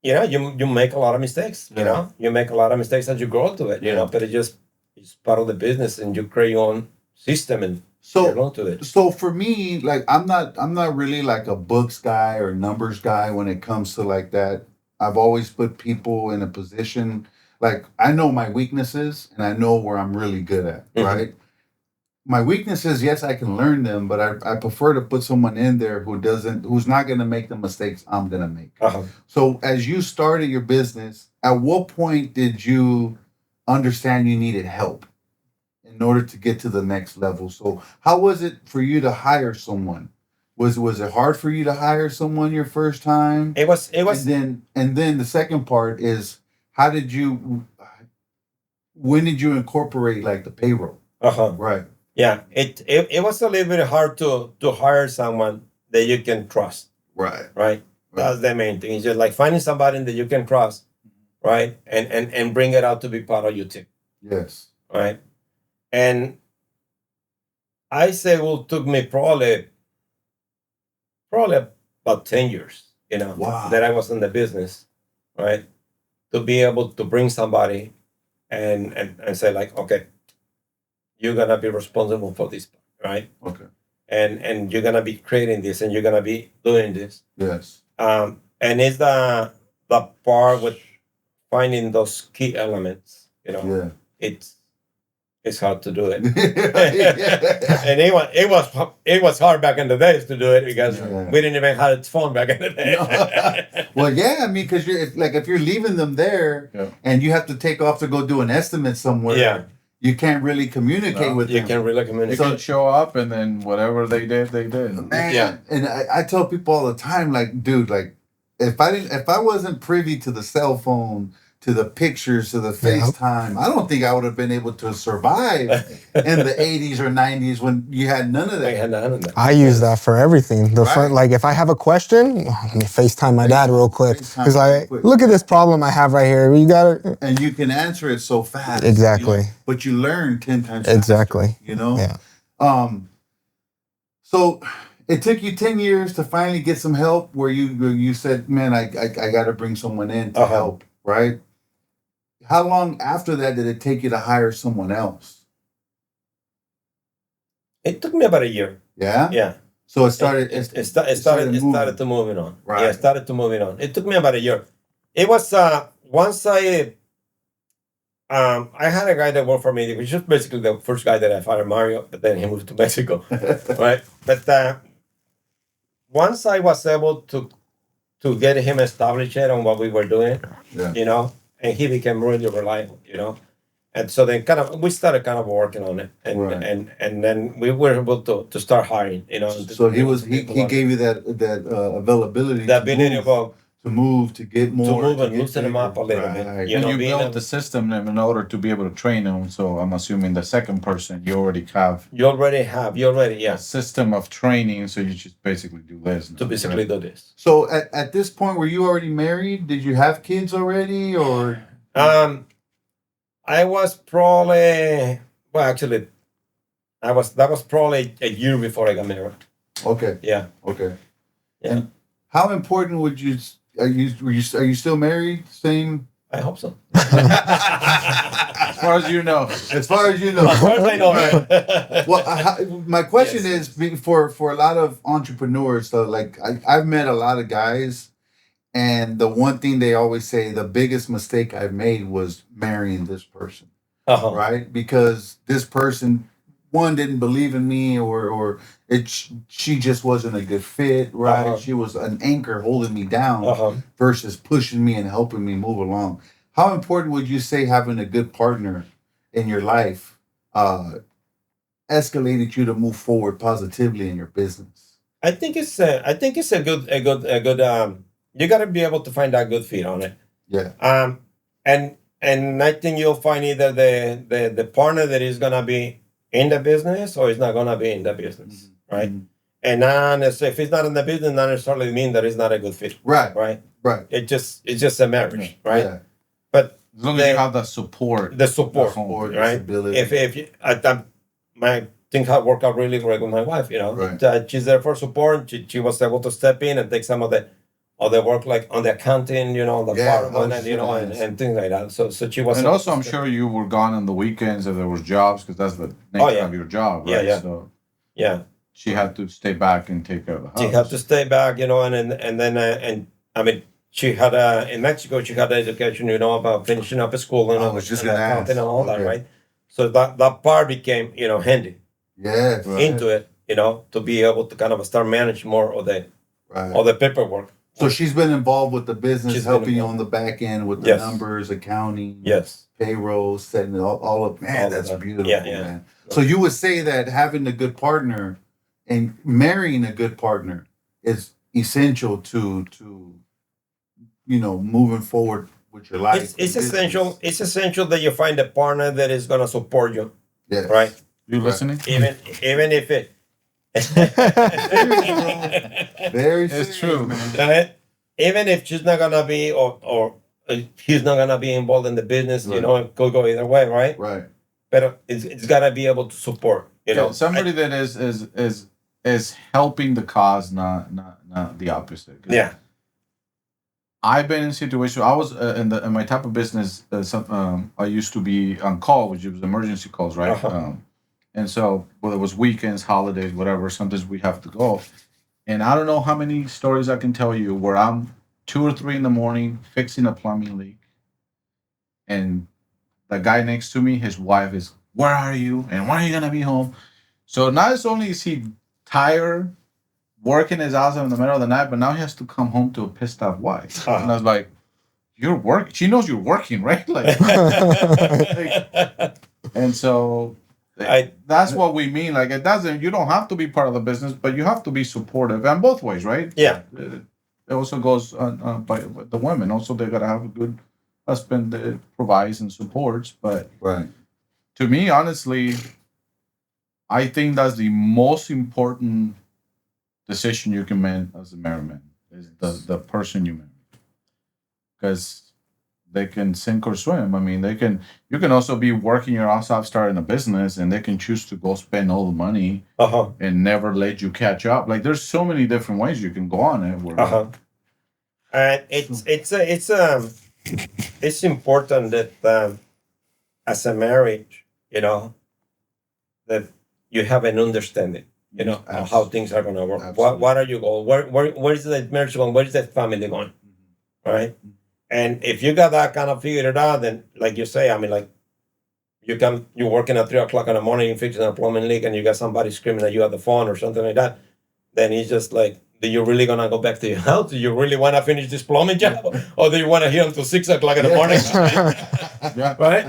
you make a lot of mistakes. Yeah. You make a lot of mistakes as you grow to it. But it's part of the business, and you create your own system and you're So on to it. so for me, like I'm not really like a books guy or numbers guy when it comes to like that. I've always put people in a position like I know my weaknesses and I know where I'm really good at, Mhm. right? My weaknesses, yes, I can learn them, but I prefer to put someone in there who's not gonna make the mistakes I'm gonna make. Uh-huh. So as you started your business, at what point did you understand you needed help in order to get to the next level? So how was it for you to hire someone? Was it hard for you to hire someone your first time? It was. And then the second part is when did you incorporate like the payroll? Uh-huh. Right. Yeah, it was a little bit hard to hire someone that you can trust, Right. right? That's the main thing. It's just like finding somebody that you can trust, right? And bring it out to be part of your team, Yes. right? And I say, well, took me probably about 10 years, Wow. that I was in the business, right? To be able to bring somebody and say like, okay, you're gonna be responsible for this, right? Okay. And you're gonna be creating this and you're gonna be doing this. Yes. And it's the part with finding those key elements, Yeah. it's hard to do it. Yeah. And it was hard back in the days to do it because Yeah. we didn't even have a phone back in the day. No. Well, yeah, I mean, because if you're leaving them there Yeah. and you have to take off to go do an estimate somewhere, Yeah. you can't really communicate No, with You them. can really You communicate. can show up and then whatever they did, they did. Man, Yeah. and I tell people all the time, like, dude, like, if I wasn't privy to the cell phone, to the pictures, to the Yeah. FaceTime, I don't think I would have been able to survive in the 80s or 90s when you had none of I that. had none of that. I use that for everything. The Right. front, like if I have a question, let me FaceTime my dad real quick. FaceTime He's real like, quick. look at this problem I have right here. You got it. And you can answer it so fast. Exactly. But you learn 10 times faster, Exactly. Yeah. Yeah. So it took you 10 years to finally get some help where you said, man, I got to bring someone in to help, right? How long after that did it take you to hire someone else? It took me about a year. Yeah. Yeah. So it started. It started moving. to moving on. Right. Yeah, it started to moving on. It took me about a year. It was once I had a guy that worked for me, which was basically the first guy that I fired, Mario, but then he moved to Mexico. Right. But once I was able to get him established on what we were doing, Yeah. and he became really reliable, And so then we started kind of working on it. And Right. and then we were able to start hiring, So he gave you that availability. the ability to move, to get more, move and get loosen them up a little bit. Right. You And know, you being built a- the system in order to be able to train them. So I'm assuming the second person you already have You already a yes, system of training. So you just basically do this. to basically do this. So at this point, were you already married? Did you have kids already, or? I was probably actually, that was probably a year before I got married. Okay. Yeah. Okay. Yeah. And how important would you? Are you still married? Same. I hope so. As far as you know. As far as you know. As far as I know. Well, my question Yes. is for a lot of entrepreneurs. So, like, I've met a lot of guys, and the one thing they always say, the biggest mistake I've made was marrying this person, Uh-huh. right? Because this person, one, didn't believe in me, or she just wasn't a good fit, right? Uh-huh. She was an anchor holding me down Uh-huh. versus pushing me and helping me move along. How important would you say having a good partner in your life escalated you to move forward positively in your business? I think it's a good you got to be able to find that good fit on it. Yeah. And I think you'll find either the partner that is gonna be in the business or is not gonna be in the business, right? Mhm. And not necessarily, if it's not in the business, not necessarily mean that it's not a good fit, Right. right? Right. It's just a marriage, right? Yeah. But As long as you have the support. the support, Support, right? stability. If you, my things have worked out really great with my wife, Right. she's there for support. She was able to step in and take some of the work, like on the accounting, the Yeah, part of I was it, just gonna ask. and things like that. So she was. And able also, to I'm step- sure you were gone on the weekends if there was jobs because that's the nature yeah. of your job, Yeah, right? yeah. So Yeah, she had to stay back and take care of the house. she had to stay back, and then and I mean, she had in Mexico, she had education, about finishing up a school and I was just and gonna accounting ask. and all that, Okay. right? So that part became, handy Yes. into it, to be able to kind of start manage more of Right. the paperwork. So she's been involved with the business, She's been helping you involved. on the back end with the Yes. numbers, accounting, Yes. payroll, setting it all up. Man, All of that's that. beautiful, Yeah, yeah. man. So you would say that having a good partner and marrying a good partner is essential to moving forward with your life. It's and business. essential. It's essential that you find a partner that is gonna support you, Yes. right? You listening? Even if it. Very It's serious, true. man. Right? Even if she's not gonna be or he's not gonna be involved in the business, Right. you know, it could go either way, right? Right. But it's gotta be able to support, you know. Somebody that is helping the cause, not the opposite. 'Cause Yeah. I've been in situations. I was in my type of business. I used to be on call, which was emergency calls, right? Uh-huh. And so whether it was weekends, holidays, whatever, sometimes we have to go. And I don't know how many stories I can tell you where I'm 2 or 3 in the morning fixing a plumbing leak, and the guy next to me, his wife is, "Where are you? And when are you gonna be home?" So not only is he tired, working his ass off in the middle of the night, but now he has to come home to a pissed off wife. Uh-huh. And I was like, "You're working." She knows you're working, right? Like, and so that's what we mean. Like, it doesn't. You don't have to be part of the business, but you have to be supportive, and both ways, right? Yeah. It also goes by the women. Also, they gotta have a good husband that provides and supports. But Right. to me, honestly, I think that's the most important decision you can make as a married man is the person you marry, because they can sink or swim. I mean, you can also be working your ass off starting a business, and they can choose to go spend all the money Uh-huh. and never let you catch up. Like, there's so many different ways you can go on it. Uh-huh. And it's important that as a marriage, you know, that you have an understanding, you know, of how things are gonna work. What are you going? Where is the marriage going? Where is that family going? Right? And if you got that kind of figured out, then like you say, I mean, like you're working at 3 o'clock in the morning, you're fixing a plumbing leak, and you got somebody screaming at you at the phone or something like that. Then it's just like, do you really gonna go back to your house? Do you really want to finish this plumbing job, or do you want to hear until 6 o'clock in the morning? Yeah. Right?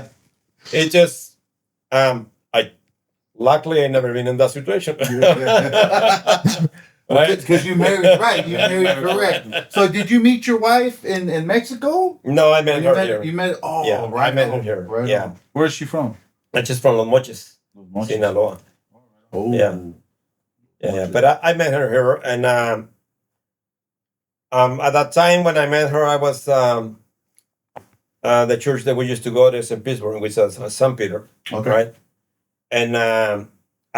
It just, luckily I never been in that situation. Right? Because you married right. You married correct. So did you meet your wife in Mexico? No, I met her here. You met. Oh, Yeah, right. I met her on, here. Right Yeah. on. Where is she from? I'm just from Los Mochis, Sinaloa. Oh. Yeah. Yeah. But I met her here, and at that time when I met her, I was the church that we used to go to is in Pittsburgh, which is St. Peter, Okay. right? And I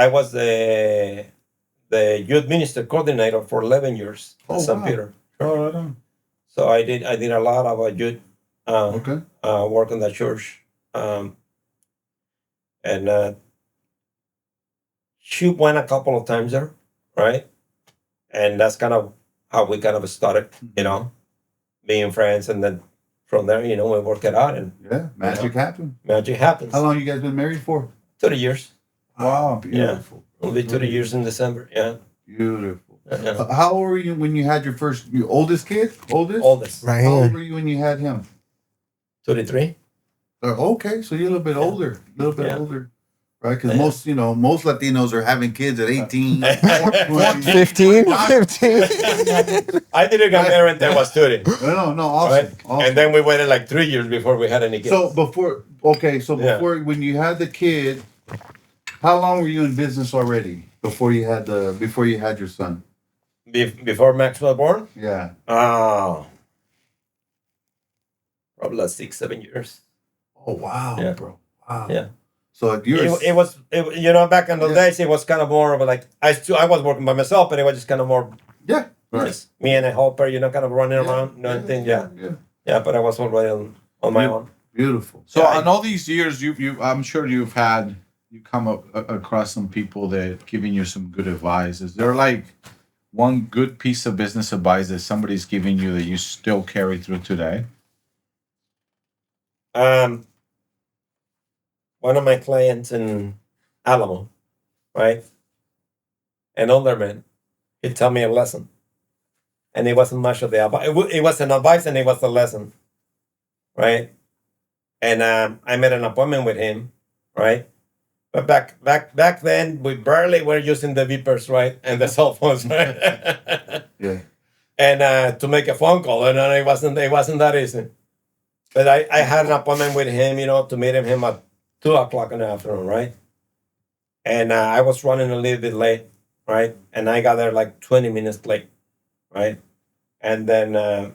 was the youth minister coordinator for 11 years at Oh, St. wow. Peter. Oh, right on. So I did a lot of youth Okay. work in the church, and she went a couple of times there, right? And that's kind of how we kind of started, you know, being friends, and then from there, you know, we work it out, and Yeah. Magic happened. magic happens. How long you guys been married for? 30 years. Wow. Beautiful. It'll be 30 years in December. Yeah. Beautiful. Yeah. How old were you when you had your oldest kid? Oldest? Oldest. Right How old here. were you when you had him? 33. Okay, so you're a little bit older. A little bit Yeah. older. Right? Because Yeah. most Latinos are having kids at 18. 15? 15? I didn't get married until I was 30. No, awesome. Right? Awesome. And then we waited like 3 years before we had any kids. So before Yeah. when you had the kid, how long were you in business already before you had your son? Before Max was born? Yeah. Oh. Probably like 6-7 years. Oh wow, Yeah. bro. Wow. Yeah. So you're It was, you know, back in the Yeah. days, it was kind of more of a like, I was working by myself, but it was just kind of more yeah. Right. just me and a helper, you know, kind of running around, doing things. Yeah. Yeah, but I was already on my own. Beautiful. So Yeah, on all these years, I'm sure you come up across some people that giving you some good advice. Is there like one good piece of business advice that somebody's giving you that you still carry through today? One of my clients in Alamo, right? An older man, he'd tell me a lesson. And it wasn't much of the advice. It was an advice and it was a lesson, right? And I made an appointment with him, right? But back then, we barely were using the beepers, right? And the cell phones, right? Yeah. And to make a phone call, and it wasn't that easy. But I had an appointment with him, you know, to meet him at 2 o'clock in the afternoon, right? And I was running a little bit late, right? And I got there like 20 minutes late, right? And then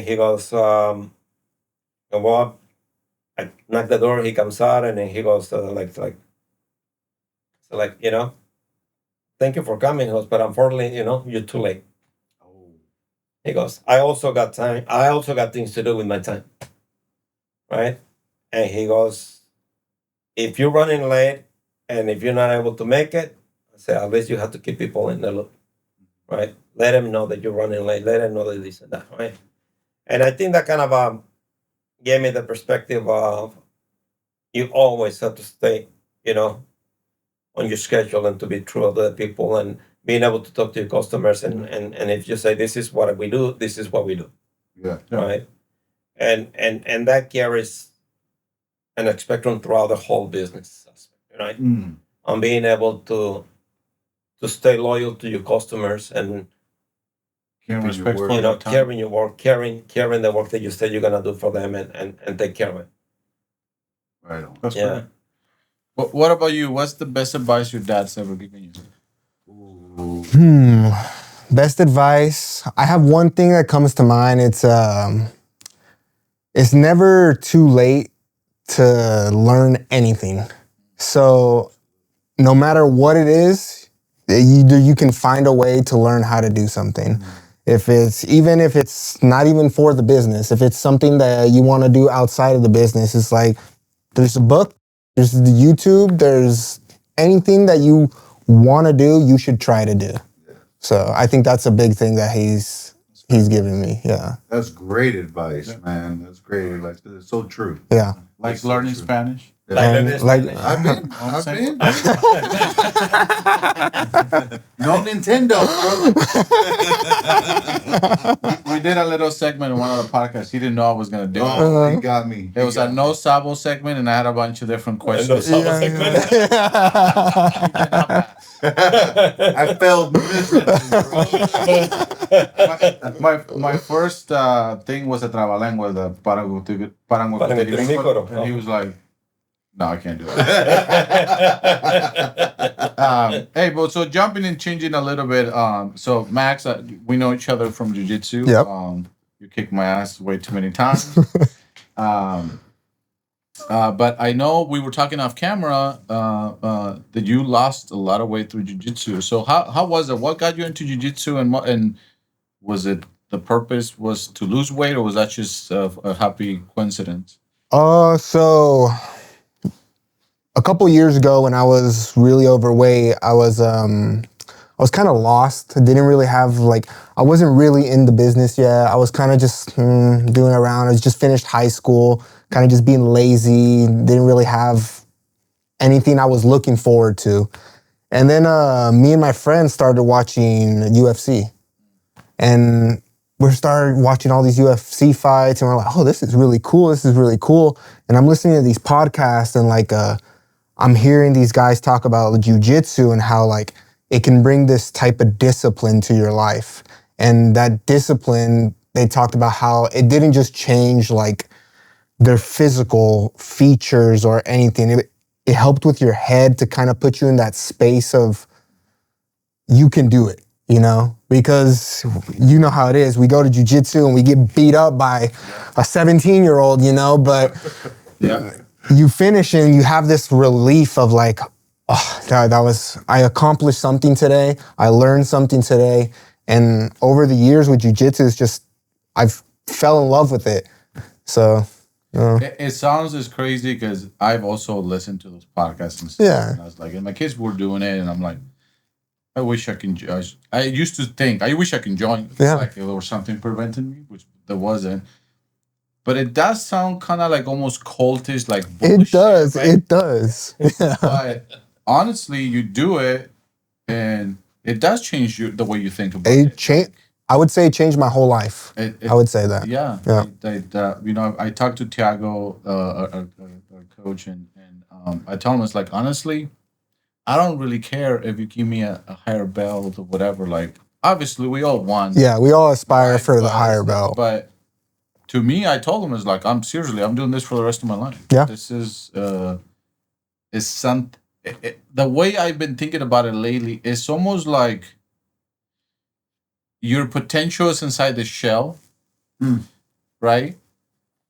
he goes, well, I knock the door. He comes out, and then he goes like thank you for coming. He goes, but unfortunately, you're too late. He goes, I also got time. I also got things to do with my time, right? And he goes, if you're running late and if you're not able to make it, I say at least you have to keep people in the loop, right? Let them know that you're running late. Let them know that this and that, right? And I think that kind of gave me the perspective of you always have to stay, on your schedule and to be true to the people and being able to talk to your customers and if you say this is what we do, this is what we do. Yeah. Right. And that carries an spectrum throughout the whole business aspect, right? On being able to stay loyal to your customers and Caring your work, caring the work that you said you're gonna do for them and take care of it. Right on. That's Yeah. great. What about you? What's the best advice your dad's ever given you? Best advice. I have one thing that comes to mind. It's never too late to learn anything. So no matter what it is, you can find a way to learn how to do something. If it's not even for the business, if it's something that you want to do outside of the business, it's like there's a book, there's the YouTube, there's anything that you want to do, you should try to do. So I think that's a big thing that he's given me. Yeah. That's great advice, man. That's great advice. It's so true. Yeah. Like It's so learning true. Spanish? And like I've been. No Nintendo, bro. We did a little segment in one of the podcasts. He didn't know I was going to do it. Oh, he got me. It was a no sabo segment, and I had a bunch of different questions. I failed miserably, My first thing was a trabalengua, the paranguterimícoro, and he was like, "No, I can't do it." Hey, but so jumping and changing a little bit. So Max, we know each other from Jiu-Jitsu. Yep. You kicked my ass way too many times. But I know we were talking off camera that you lost a lot of weight through Jiu-Jitsu. So how was it? What got you into Jiu-Jitsu, and was it the purpose was to lose weight, or was that just a happy coincidence? So a couple years ago when I was really overweight, I was kind of lost. I didn't really have I wasn't really in the business yet. I was kind of just doing around. I just finished high school, kind of just being lazy. Didn't really have anything I was looking forward to. And then me and my friends started watching UFC. And we started watching all these UFC fights, and we're like, oh, this is really cool. This is really cool. And I'm listening to these podcasts, and I'm hearing these guys talk about jiu-jitsu and how it can bring this type of discipline to your life. And that discipline, they talked about how it didn't just change their physical features or anything. It helped with your head to kind of put you in that space of you can do it, because you know how it is. We go to jiu-jitsu and we get beat up by a 17-year-old, but Yeah. you finish and you have this relief of I accomplished something today. I learned something today. And over the years with jiu-jitsu, it's just, I've fell in love with it. So, It sounds as crazy because I've also listened to those podcasts and stuff. Yeah. And I was like, and my kids were doing it, and I'm like, I wish I can judge. I used to think, I wish I can join. Yeah. Like if there was something preventing me, which there wasn't. But it does sound kind of like almost cultish, like bullshit, it does. right? It does. Yeah. But honestly, you do it, and it does change the way you think about It it. changed. I would say it changed my whole life. I would say that. Yeah. Yeah. I talked to Tiago, our coach, and I told him, it's like, honestly, I don't really care if you give me a higher belt or whatever. Like, obviously, we all want. Yeah, we all aspire right? for the But- higher belt. But to me, I told him, it's like, I'm doing this for the rest of my life. Yeah. This is, is the way I've been thinking about it lately. It's almost like your potential is inside the shell, right?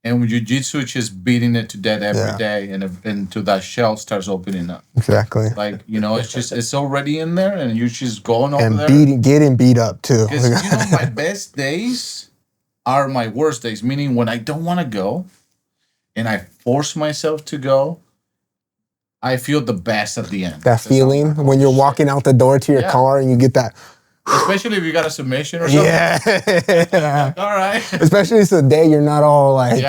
And with jiu-jitsu, it's just beating it to death every day, and until that shell starts opening up. Exactly. Like, it's already in there, and you're just going over And there. getting beat up too. Because, my best days are my worst days, meaning when I don't want to go, and I force myself to go, I feel the best at the end. That feeling when you're walking out the door to your car and you get that. Especially if you got a submission or something. Yeah. All right. Especially if it's a day you're not all like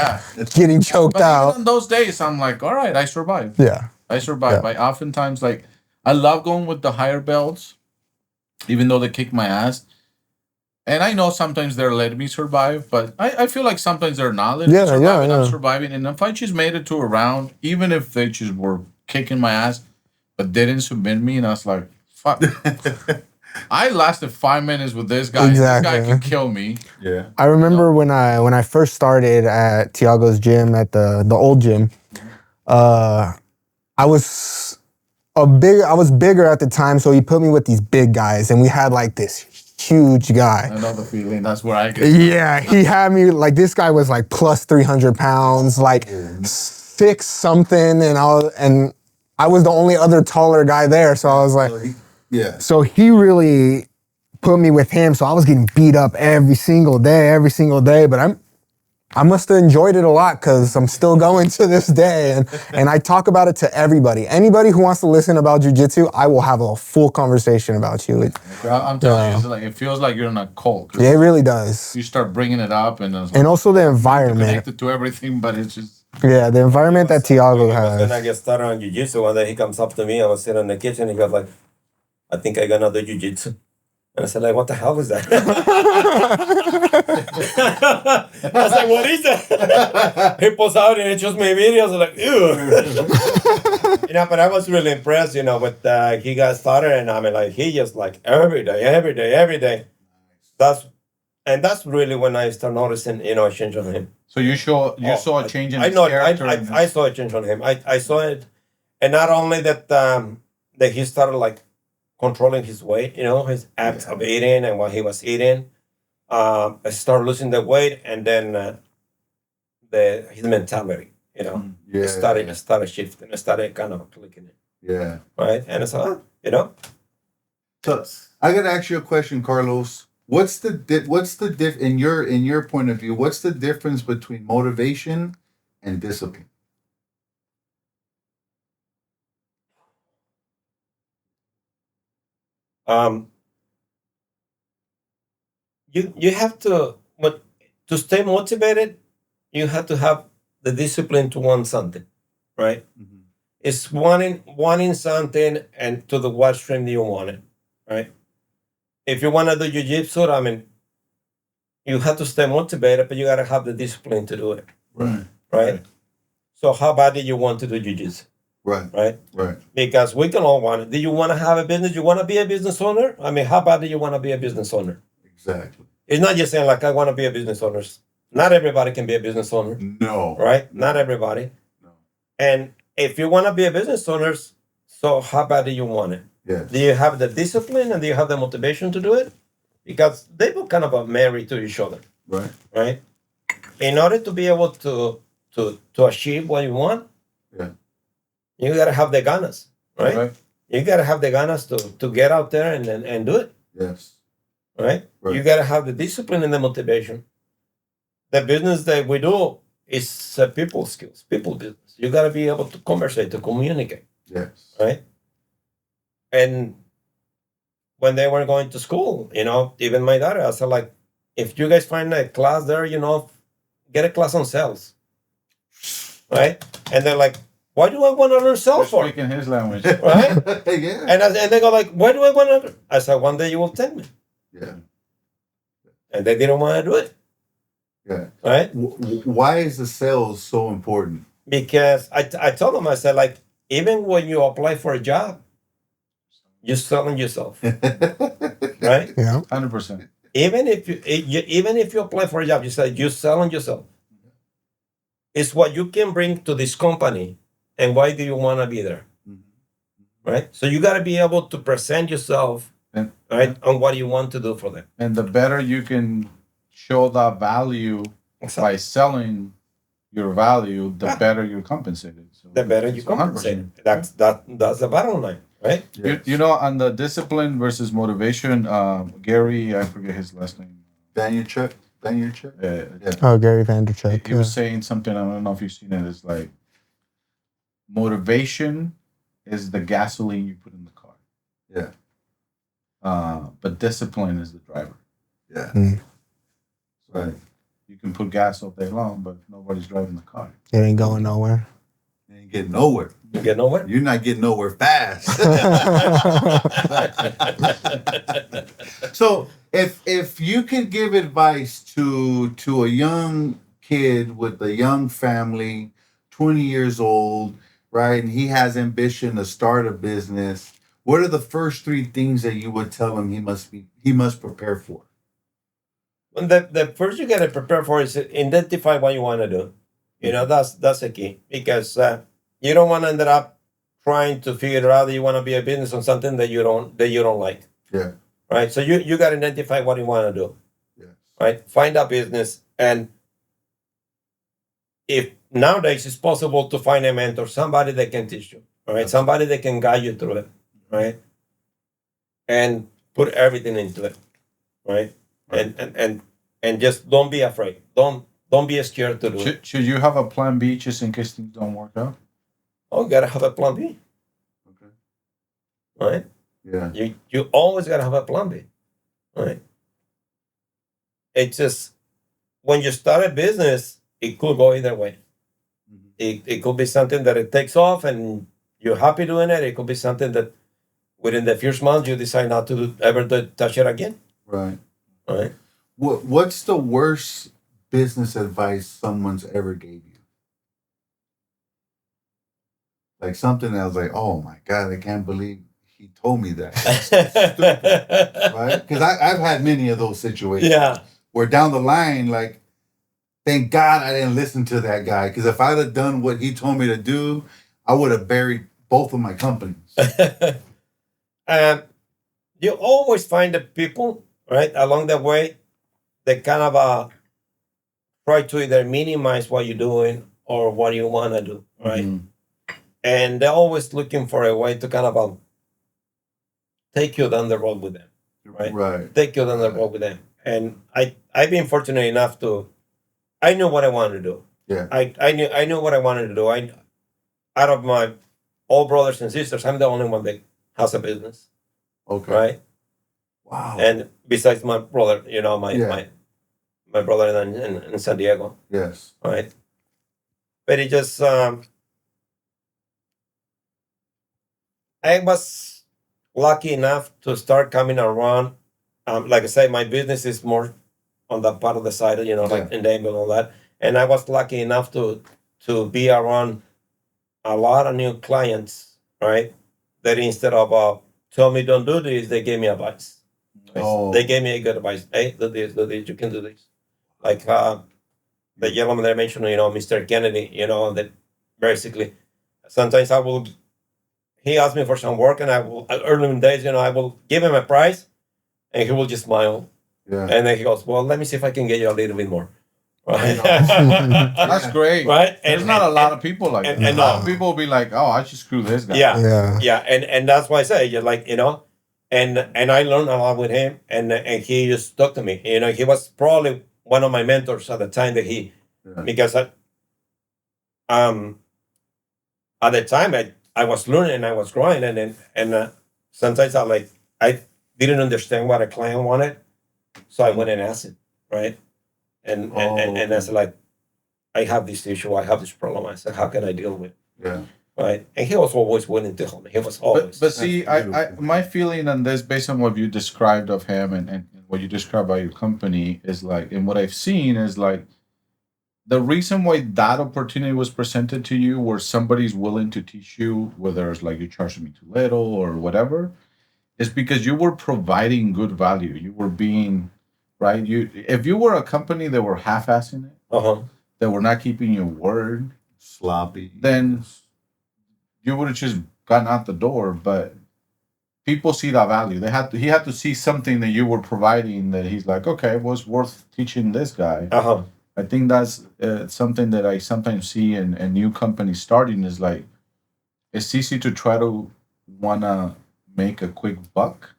getting choked But out. even on those days, I'm like, all right, I survived. Yeah. I survived. I oftentimes, like, I love going with the higher belts, even though they kick my ass. And I know sometimes they're letting me survive, but I feel like sometimes they're not letting me survive, and I'm surviving. And if I just made it to a round, even if they just were kicking my ass, but didn't submit me, and I was like, fuck. I lasted 5 minutes with this guy. Exactly. This guy could kill me. Yeah. I remember when I first started at Tiago's gym at the old gym, I was bigger at the time, so he put me with these big guys, and we had like this huge guy. I know the feeling. That's where I get. Yeah, he had me like this guy was like plus 300 pounds, like 6 something, and I was the only other taller guy there, so I was like. Yeah. So he really put me with him. So I was getting beat up every single day. But I must have enjoyed it a lot because I'm still going to this day. And I talk about it to everybody. Anybody who wants to listen about jiu-jitsu, I will have a full conversation about you. I'm telling you, it's like, it feels like you're in a cult. Yeah, it really does. You start bringing it up, and also the environment. Connected to everything, but it's just. Yeah, the environment that Tiago has. When I get started on jiu-jitsu, one day he comes up to me, I was sitting in the kitchen, he goes like, I think I gonna do jiu-jitsu. And I said, like, what the hell is that? I was like, what is that? He pulls out and he shows me videos. I'm like, ew. But I was really impressed, with he got started, and I mean, like, he just like every day. That's really when I start noticing, a change on him. So you saw a change in his character? I saw a change on him. I saw it. And not only that, that he started like controlling his weight, his acts of eating and what he was eating. I started losing the weight, and then his mentality, started shifting. It started kind of clicking it. Yeah. Right. And so, So I gotta ask you a question, Carlos. What's the in your point of view? What's the difference between motivation and discipline? You have to, but to stay motivated, you have to have the discipline to want something, right? Mm-hmm. It's wanting something and to the what stream do you want it, right? If you want to do jiu-jitsu, I mean, you have to stay motivated, but you got to have the discipline to do it. Right? So how bad do you want to do jiu-jitsu? Right? Because we can all want it. Do you want to have a business? You want to be a business owner? I mean, how bad do you want to be a business owner? Exactly. It's not just saying like, I want to be a business owner. Not everybody can be a business owner. No. Right? Not everybody. No. And if you want to be a business owner, so how bad do you want it? Yes. Do you have the discipline and do you have the motivation to do it? Because they both kind of married to each other. Right? In order to be able to achieve what you want, you gotta have the ganas, right? You gotta have the ganas to get out there and do it. Yes. Right? You gotta have the discipline and the motivation. The business that we do is people skills, people business. You gotta be able to conversate, to communicate. Yes. Right? And when they were going to school, even my daughter, I said, like, if you guys find a class there, get a class on sales. Right? And they're like, why do I want to learn sales for? Speaking his language. Right? Yeah. And they go like, why do I want to? I said, one day you will tell me. Yeah. And they didn't want to do it. Yeah. Right? Why is the sales so important? Because I told them, I said, like, even when you apply for a job, you're selling yourself. Right? Yeah. 100%. Even if you apply for a job, you say you're selling yourself. It's what you can bring to this company, and why do you want to be there? right? So you got to be able to present yourself, And, right, on what you want to do for them. and the better you can show that value by selling your value, the better you're compensated. So The better you it's 100%. compensate. That's the bottom line, right? You know, on the discipline versus motivation, Gary, I forget his last name. Vaynerchuk. Yeah. Oh, Gary Vaynerchuk. He was saying something. I don't know if you've seen it. It's like motivation is the gasoline you put in the car. Yeah. But discipline is the driver. Yeah. Mm. Right. You can put gas all day long, but nobody's driving the car. It ain't going nowhere. You ain't getting nowhere. You get nowhere. You're not getting nowhere fast. So if you could give advice to a young kid with a young family, 20 years old, right, and he has ambition to start a business, what are the first three things that you would tell him he must prepare for? And the first you got to prepare for is identify what you want to do. You know, that's the key, because you don't want to end up trying to figure out that you want to be a business on something that you don't like. Yeah. Right. So you got to identify what you want to do. Yes. Right. Find a business, and if nowadays it's possible to find a mentor, somebody that can teach you. All right. Somebody that can guide you through it. Right. And put everything into it. Right. And just don't be afraid. Don't be scared to do it. Should you have a plan B just in case things don't work out? Oh, you gotta have a plan B. Okay. Right? Yeah. You always gotta have a plan B. Right? It's just when you start a business, it could go either way. Mm-hmm. It could be something that it takes off and you're happy doing it. It could be something that within the first month you decide not to ever touch it again. Right. Right? What's the worst business advice someone's ever gave you? Like something that was like, oh my God, I can't believe he told me that. That's stupid, right? Because I've had many of those situations. Yeah. Where down the line, like, thank God I didn't listen to that guy. Because if I'd have done what he told me to do, I would have buried both of my companies. You always find the people, right, along the way that kind of try to either minimize what you're doing or what you want to do, right? Mm-hmm. And they're always looking for a way to kind of take you down the road with them, right? Right. Take you down the road with them. And I've been fortunate enough I knew what I wanted to do. Yeah. I knew what I wanted to do. Out of my all brothers and sisters, I'm the only one that has a business, Okay. right? Wow. And besides my brother, you know, my brother in San Diego, Yes. right? But it just I was lucky enough to start coming around. Like I said, my business is more on that part of the side, you know, like in Denver and all that. And I was lucky enough to be around a lot of new clients, right? That instead of tell me don't do this, they gave me advice. Oh. They gave me a good advice. Hey, do this, you can do this. Like the gentleman that I mentioned, you know, Mr. Kennedy, you know, that basically sometimes he asked me for some work and I will, early in days, you know, I will give him a price and he will just smile. Yeah. And then he goes, well, let me see if I can get you a little bit more. Right? That's great. Right? There's not a lot of people like that. and A lot of people will be like, oh, I should screw this guy. Yeah. And that's why I say, you're like, you know, and I learned a lot with him and he just stuck to me. You know, he was probably one of my mentors at the time because at the time I was learning and I was growing and sometimes I didn't understand what a client wanted. So I went and asked him, right? And I said, like, I have this issue, I have this problem. I said, how can I deal with it? Yeah. Right. And he was always willing to help me. He was always. But see, I my feeling on this, based on what you described of him and what you described about your company, is like, and what I've seen is like, the reason why that opportunity was presented to you, where somebody's willing to teach you, whether it's like you charged me too little or whatever, is because you were providing good value. You were being right. If you were a company that were half-assing it, that were not keeping your word, sloppy, then you would have just gotten out the door, but people see that value. He had to see something that you were providing that he's like, okay, it was worth teaching this guy. I think that's something that I sometimes see in new companies starting is like, it's easy to try to wanna make a quick buck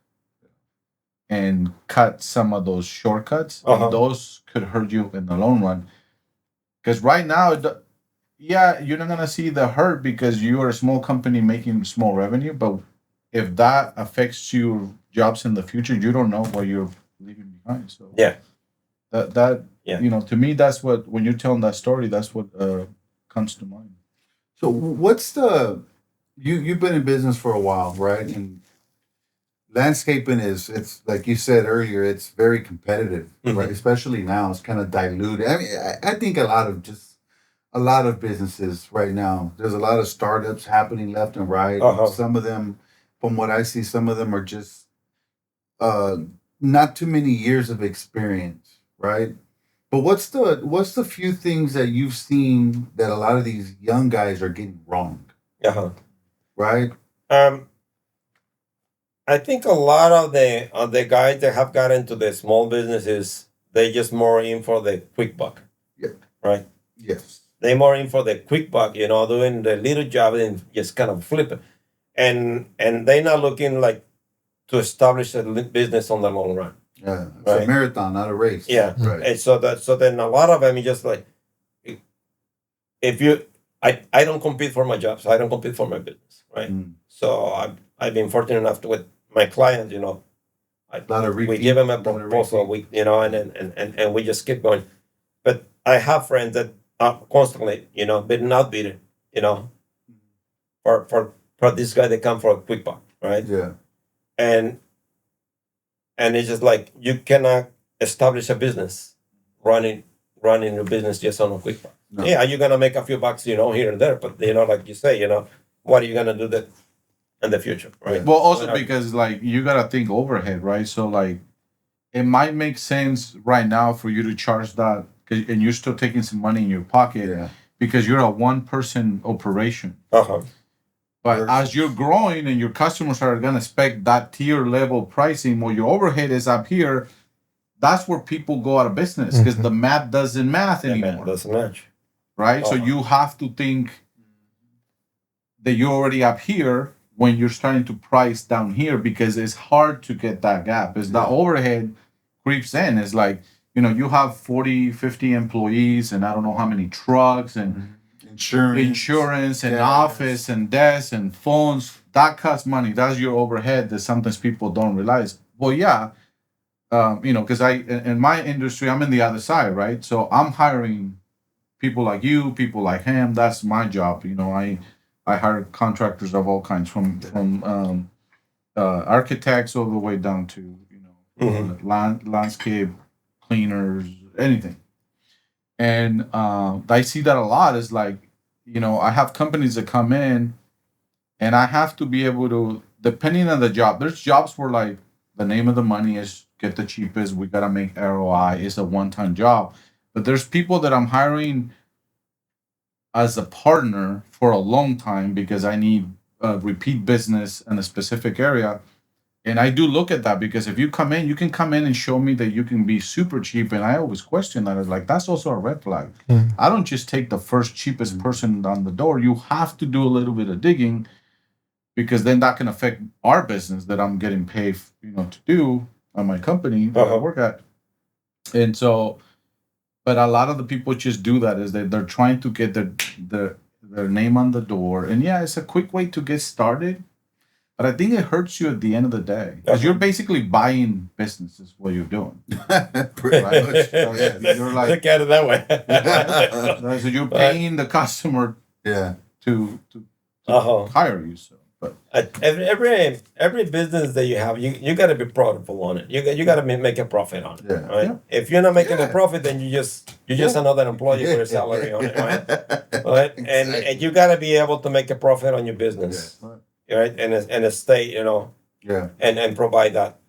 and cut some of those shortcuts. And those could hurt you in the long run. Because right now, yeah, you're not gonna see the hurt because you are a small company making small revenue. But if that affects your jobs in the future, you don't know what you're leaving behind. So Yeah. that Yeah. you know, to me, that's what when you're telling that story, that's what comes to mind. So what's the you've been in business for a while, right? And landscaping it's like you said earlier, it's very competitive, right? Especially now, it's kind of diluted. I mean, I think a lot of businesses right now. There's a lot of startups happening left and right. Some of them, from what I see, some of them are just uh, not too many years of experience, right? But what's the few things that you've seen that a lot of these young guys are getting wrong, right? I think a lot of the guys that have got into the small businesses, they just more in for the quick buck. Yeah. Right? Yes. They more in for the quick buck, you know, doing the little job and just kind of flip it. And they're not looking like to establish a business on the long run. Yeah. It's a marathon, not a race. Yeah. Right. And so then a lot of them is just like, if you I don't compete for my job, so I don't compete for my business. Right. So I've been fortunate enough to with my clients, you know, we give them a proposal, and we just keep going. But I have friends that are constantly, you know, bidding out bidding, you know, for this guy that come for a quick buck, right? Yeah. And it's just like you cannot establish a business running your business just on a quick buck. No. Yeah, you're gonna make a few bucks, you know, here and there, but you know, like you say, you know, what are you gonna do that in the future, right? Well, also because like you gotta think overhead, right? So like, it might make sense right now for you to charge that, and you're still taking some money in your pocket because you're a one-person operation. But as you're growing and your customers are gonna expect that tier level pricing, where your overhead is up here, that's where people go out of business because the math doesn't math anymore. Math doesn't match. Right? So you have to think that you're already up here when you're starting to price down here because it's hard to get that gap. As the overhead creeps in, it's like, you know, you have 40, 50 employees and I don't know how many trucks and insurance and office and desks and phones. That costs money. That's your overhead that sometimes people don't realize. Well, yeah, you know, because in my industry, I'm in the other side, right? So I'm hiring people like you, people like him. That's my job. You know, I hire contractors of all kinds, from architects all the way down to, you know, landscape cleaners, anything. And I see that a lot. Is like, you know, I have companies that come in, and I have to be able to, depending on the job. There's jobs where like the name of the money is get the cheapest. We gotta make ROI. It's a one-time job. But there's people that I'm hiring as a partner for a long time because I need repeat business in a specific area. And I do look at that because if you come in, you can come in and show me that you can be super cheap. And I always question that. It's like, that's also a red flag. I don't just take the first cheapest person on the door. You have to do a little bit of digging because then that can affect our business that I'm getting paid, you know, to do on my company that I work at. And so, but a lot of the people just do that is they're trying to get their name on the door. And yeah, it's a quick way to get started. But I think it hurts you at the end of the day because you're basically buying businesses what you're doing. Pretty much. So, yeah, you're like, look at it that way. So you're paying the customer to hire you. So, but every business that you have, you got to be profitable on it. You got to make a profit on it. Right? Yeah. If you're not making a profit, then you just another employee for a salary on it. Right? And you got to be able to make a profit on your business. Right, and a state, you know, and provide that,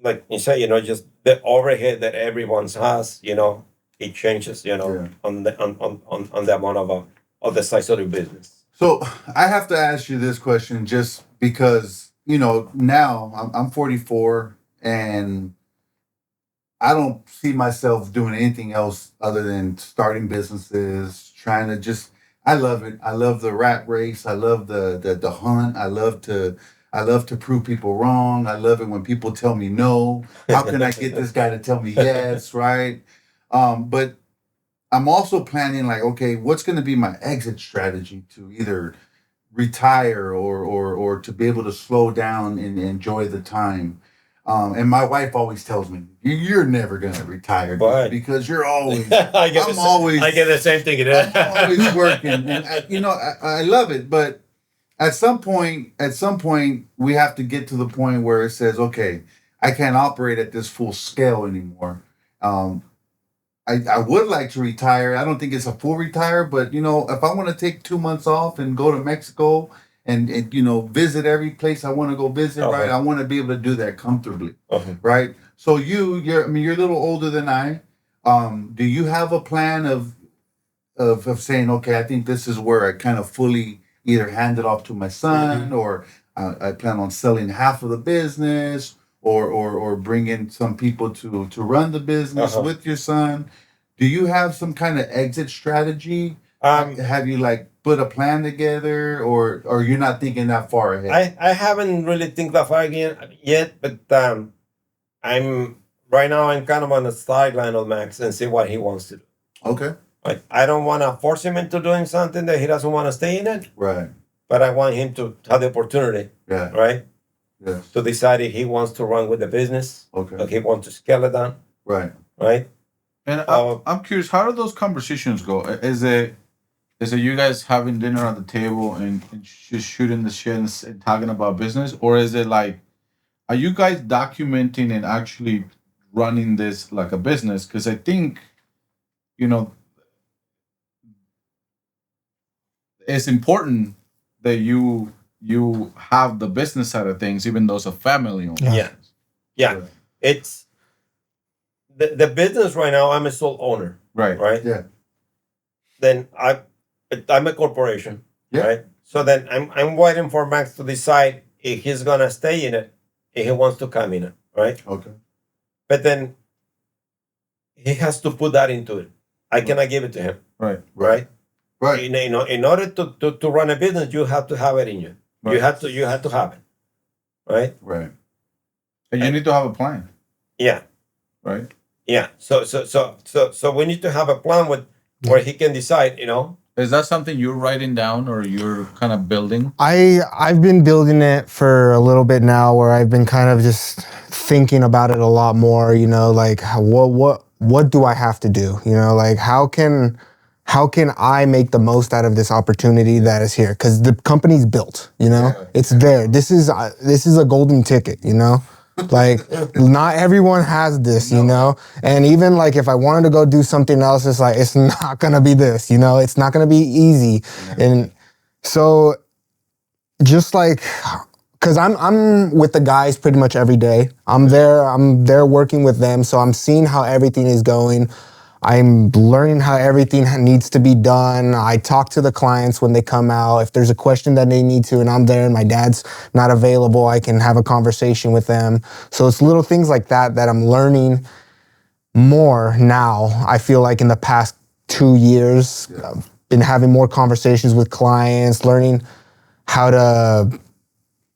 like you say, you know, just the overhead that everyone has, you know, it changes, you know, on the amount of the size of the business. So I have to ask you this question just because, now I'm 44 and I don't see myself doing anything else other than starting businesses, trying to just I love it. I love the rat race. I love the hunt. I love to prove people wrong. I love it when people tell me no. How can I get this guy to tell me yes, right? But I'm also planning like, okay, what's going to be my exit strategy to either retire or to be able to slow down and enjoy the time. And my wife always tells me, "You're never gonna retire But because you're always." I get I'm always. I get the same thing. I'm always working, and I love it. But at some point, we have to get to the point where it says, "Okay, I can't operate at this full scale anymore." Um, I would like to retire. I don't think it's a full retire, but if I want to take 2 months off and go to Mexico and visit every place I want to go visit, right? I want to be able to do that comfortably, right? So you're a little older than I. Do you have a plan of saying, okay, I think this is where I kind of fully either hand it off to my son, or I plan on selling half of the business, or bring in some people to run the business with your son. Do you have some kind of exit strategy? Have you like put a plan together, or you're not thinking that far ahead? I haven't really think that far yet, but I'm right now. I'm kind of on the sideline of Max and see what he wants to do. Okay. Like I don't want to force him into doing something that he doesn't want to stay in it, Right. but I want him to have the opportunity, Yeah. right, Yes. to decide if he wants to run with the business, Okay. if he wants to scale it down, Right. right? And Uh, I'm curious, how do those conversations go? Is it you guys having dinner at the table and just shooting the shit and talking about business, or is it like, are you guys documenting and actually running this like a business? Because I think, it's important that you have the business side of things, even though it's a family owned. Yeah. Yeah. Right. It's the business right now. I'm a sole owner, Right. right? Yeah. Then I'm a corporation, Yeah. right? So then I'm waiting for Max to decide if he's gonna stay in it, if he wants to come in it, right? Okay. But then he has to put that into it. I cannot give it to him, Right. right? Right. In order to run a business, you have to have it in you. Right. You have to have it, right? Right. And you need to have a plan, Yeah, right? yeah. So we need to have a plan where he can decide. Is that something you're writing down or you're kind of building? I've been building it for a little bit now, where I've been kind of just thinking about it a lot more. Like what do I have to do? Like how can I make the most out of this opportunity that is here? Because the company's built. It's there. This is a golden ticket. Like not everyone has this, and even like if I wanted to go do something else, it's like it's not gonna be this, it's not gonna be easy. And so just like, because I'm with the guys pretty much every day. I'm there working with them, so I'm seeing how everything is going. I'm learning how everything needs to be done. I talk to the clients when they come out. If there's a question that they need to and I'm there and my dad's not available, I can have a conversation with them. So it's little things like that I'm learning more now. I feel like in the past 2 years, I've been having more conversations with clients, learning how to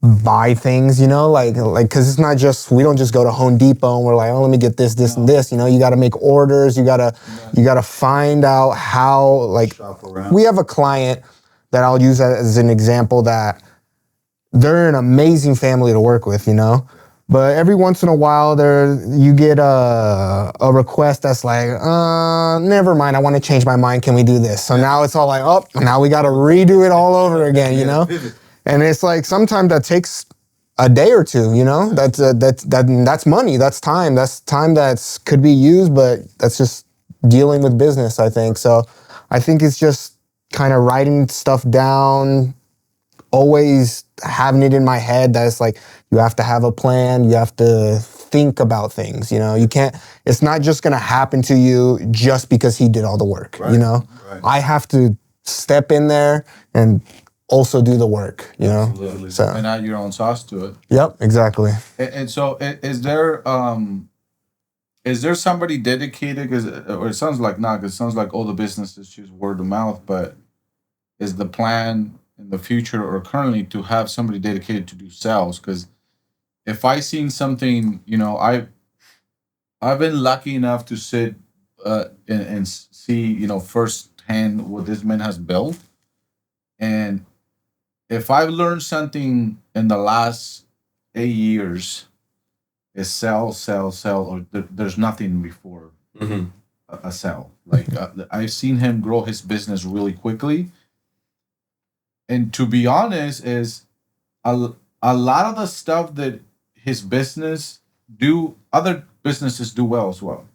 buy things, like because it's not just, we don't just go to Home Depot and we're like, oh, let me get this and this. You got to make orders. You got to find out how, like, Shop around. we have a client that I'll use as an example that they're an amazing family to work with, but every once in a while you get a request that's like, never mind, I want to change my mind. Can we do this? So now it's all like, oh, now we got to redo it all over again, Pivot. And it's like sometimes that takes a day or two, that's money, that's time that could be used, but that's just dealing with business, I think. So I think it's just kind of writing stuff down, always having it in my head that it's like, you have to have a plan, you have to think about things, you can't, it's not just gonna happen to you just because he did all the work, Right. Right. I have to step in there and also do the work, you know? Absolutely. So, And add your own sauce to it. yep, exactly. And so, is there somebody dedicated? Or it sounds like not. Because it sounds like all the businesses choose word of mouth. But is the plan in the future or currently to have somebody dedicated to do sales? Because if I seen something, I've been lucky enough to sit and see, firsthand what this man has built, and if I've learned something in the last 8 years, is sell, or there's nothing before a sell. Like I've seen him grow his business really quickly, and to be honest, is a lot of the stuff that his business do, other businesses do well as well.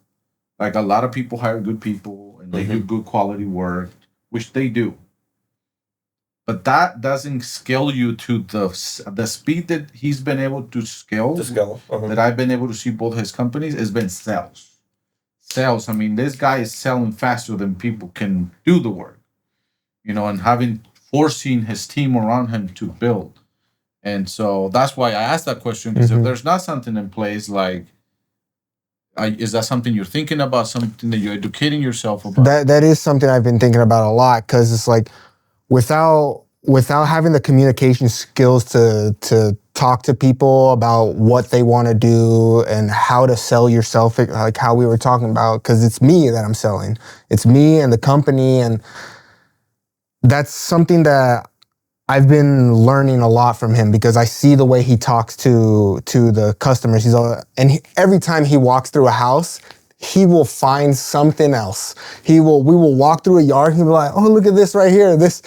Like a lot of people hire good people and they do good quality work, which they do. But that doesn't scale you to the speed that he's been able to scale. That I've been able to see both his companies has been sales. Sales. I mean, this guy is selling faster than people can do the work. And forcing his team around him to build. And so that's why I asked that question, because if there's not something in place, like, is that something you're thinking about, something that you're educating yourself about? That is something I've been thinking about a lot, because it's like without having the communication skills to talk to people about what they want to do and how to sell yourself, like how we were talking about, because it's me that I'm selling. It's me and the company, and that's something that I've been learning a lot from him, because I see the way he talks to the customers. Every time he walks through a house, he will find something else. We will walk through a yard. He'll be like, "Oh, look at this right here. This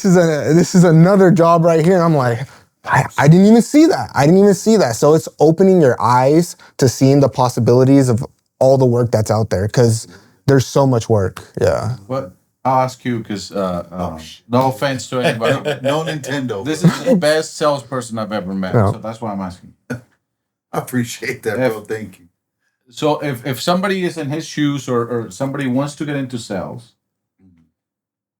is another job right here." And I'm like, I didn't even see that. So it's opening your eyes to seeing the possibilities of all the work that's out there, because there's so much work. Yeah. What? I'll ask you, because no offense to anybody. No Nintendo. This is the best salesperson I've ever met. No. So that's why I'm asking. I appreciate that, bro. Thank you. So if somebody is in his shoes, or somebody wants to get into sales,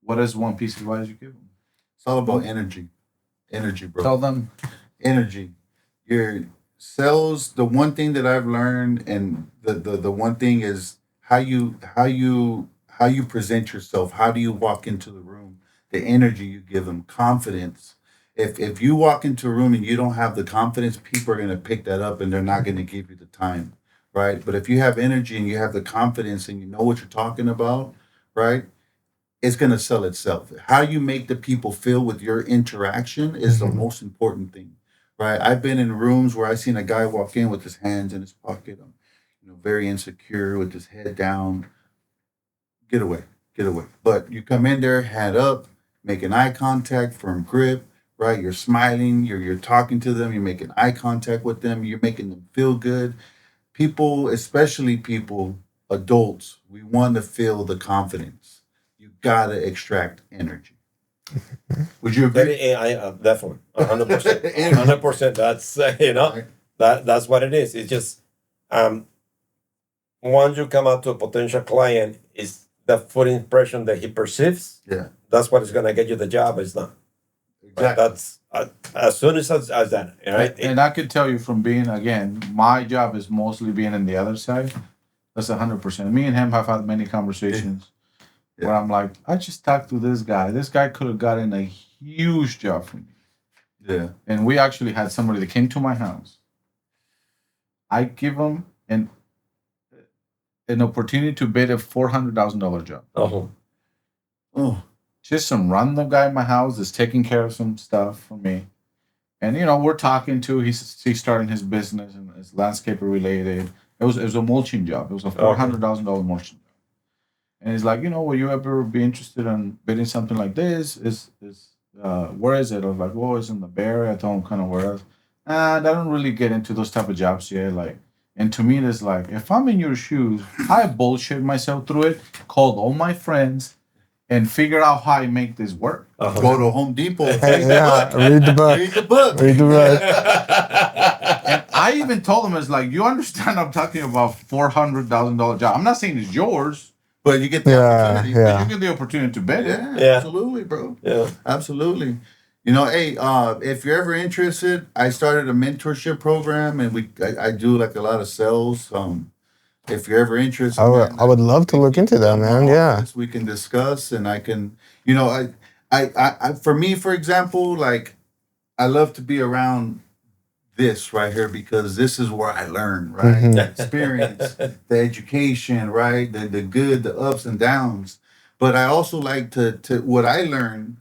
what is one piece of advice you give them? It's all about energy. Energy, bro. Tell them. Energy. Your sales, the one thing that I've learned, and the one thing is how you present yourself. How do you walk into the room? The energy you give them, confidence. If you walk into a room and you don't have the confidence, people are going to pick that up and they're not going to give you the time, right? But if you have energy and you have the confidence and you know what you're talking about, right, it's going to sell itself. How you make the people feel with your interaction is the most important thing, right? I've been in rooms where I've seen a guy walk in with his hands in his pocket, very insecure with his head down. Get away. But you come in there, hand up, making eye contact, firm grip, right? You're smiling, you're talking to them, you're making eye contact with them, you're making them feel good. People, especially people, adults, we want to feel the confidence. You gotta extract energy. Would you agree? I definitely 100%. 100%. That's that's what it is. It's just once you come out to a potential client, is the first impression that he perceives. Yeah, that's what is gonna get you the job. It's not. exactly. Right? That's as soon as that, right? And I could tell you from being, again, my job is mostly being on the other side. That's 100%. Me and him have had many conversations where I'm like, I just talked to this guy. This guy could have gotten a huge job for me. Yeah. And we actually had somebody that came to my house. I give him an opportunity to bid a $400,000 job. Oh, Just some random guy in my house is taking care of some stuff for me. And, we're talking to, he's starting his business and it's landscaper related. It was a mulching job. It was a $400,000 mulching job. And he's like, will you ever be interested in bidding something like this? Where is it? I was like, it's in the Bay Area. I told him kind of where. I don't really get into those type of jobs yet. And to me, it's like, if I'm in your shoes, I bullshit myself through it, called all my friends, and figure out how I make this work. Go to Home Depot. Read the book. Read the book. And I even told him, it's like, you understand I'm talking about $400,000 job. I'm not saying it's yours, but you get the opportunity. but you get the opportunity to bid it. Yeah, absolutely, bro. Yeah, absolutely. Hey, if you're ever interested, I started a mentorship program, and I do like a lot of sales. If you're ever interested, I would love to look into that, man. Yeah. we can discuss, and I can, for me, for example, like I love to be around this right here because this is where I learn, right? Mhm. The experience, the education, right? The good, the ups and downs. But I also like to what I learn,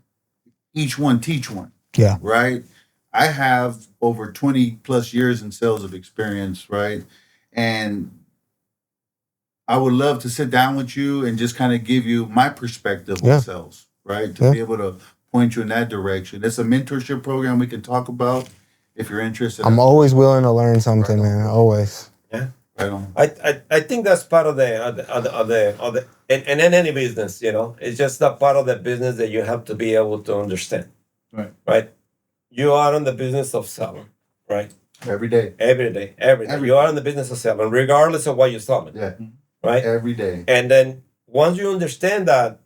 each one teach one. Yeah. Right. I have over 20 plus years in sales of experience, right? And I would love to sit down with you and just kind of give you my perspective Yeah. on sales, right? To Yeah. be able to point you in that direction. It's a mentorship program we can talk about if you're interested. I'm always willing to learn something, Right on. man. Always. Yeah. Right on. I think that's part of the and in any business, it's just a part of the business that you have to be able to understand. Right. Right. You are in the business of selling, right? Every day. Every day. You are in the business of selling, regardless of what you're selling. Yeah. Right. Every day. And then once you understand that,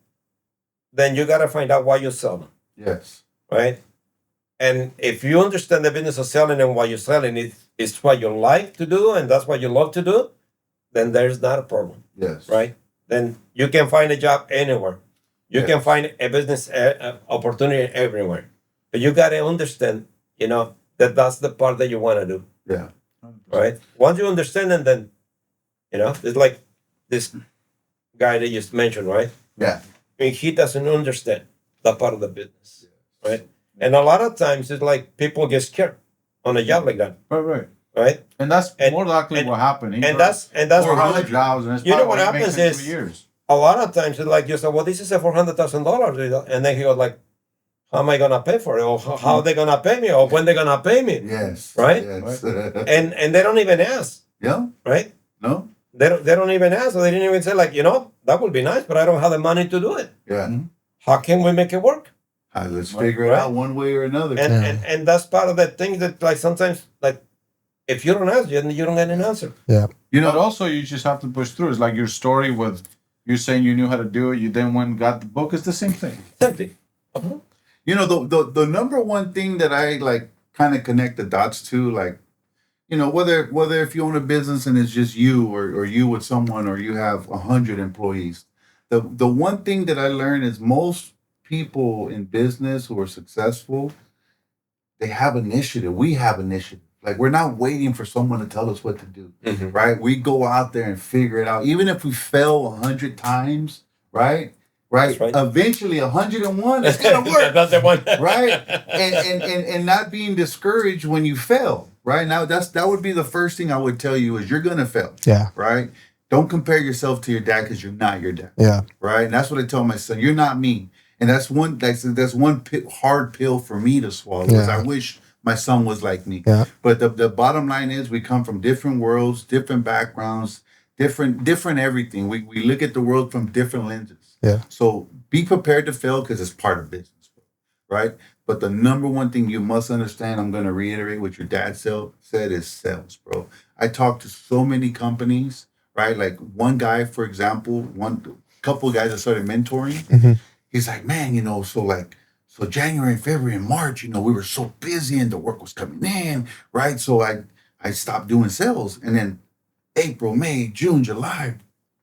then you gotta find out why you're selling. Yes. Right. And if you understand the business of selling and what you're selling is what you like to do and that's what you love to do, then there's not a problem. Yes. Right? Then you can find a job anywhere. You can find a business opportunity everywhere. But you got to understand, that that's the part that you want to do. Yeah. Right? Once you understand it, then, it's like this guy that you just mentioned, right? Yeah. I mean, he doesn't understand that part of the business. Right? And a lot of times it's like people get scared on a job like that. Right. Right? And that's more likely what happened. And that's what jobs, and it's you know probably what he makes happens in is 3 years. a lot of times it's like you say, well, this is a $400,000, and then he goes like, how am I gonna pay for it, or how are they gonna pay me, or when they're gonna pay me? Yes. Right? Yes. And they don't even ask, Yeah. right? No. They don't even ask, or they didn't even say like, that would be nice, but I don't have the money to do it. Yeah. How can we make it work? Let's figure it Right. out one way or another. And that's part of that thing that like sometimes like if you don't ask, you don't get an answer. Yeah. But also you just have to push through. It's like your story with you saying you knew how to do it. You then went and got the book. It's the same thing. Simply. The number one thing that I like kind of connect the dots to, like, whether if you own a business and it's just you or you with someone or you have 100 employees, the one thing that I learned is most people in business who are successful, they have initiative. We have initiative. Like we're not waiting for someone to tell us what to do, right? We go out there and figure it out. Even if we fail 100 times, right? Right. Eventually, 101 is gonna work. That's the one. Right. And not being discouraged when you fail. Right. Now that would be the first thing I would tell you is you're gonna fail. Yeah. Right. Don't compare yourself to your dad because you're not your dad. Yeah. Right. And that's what I tell my son. You're not me. And that's one hard pill for me to swallow. Is I wish my son was like me. Yeah. But the bottom line is we come from different worlds, different backgrounds, different everything. We look at the world from different lenses. Yeah. So be prepared to fail because it's part of business, right? But the number one thing you must understand, I'm going to reiterate what your dad said, is sales, bro. I talked to so many companies, right? Like one guy, for example, couple of guys I started mentoring. Mm-hmm. He's like, man, so January, February, and March, we were so busy and the work was coming in, right? So I stopped doing sales. And then April, May, June, July,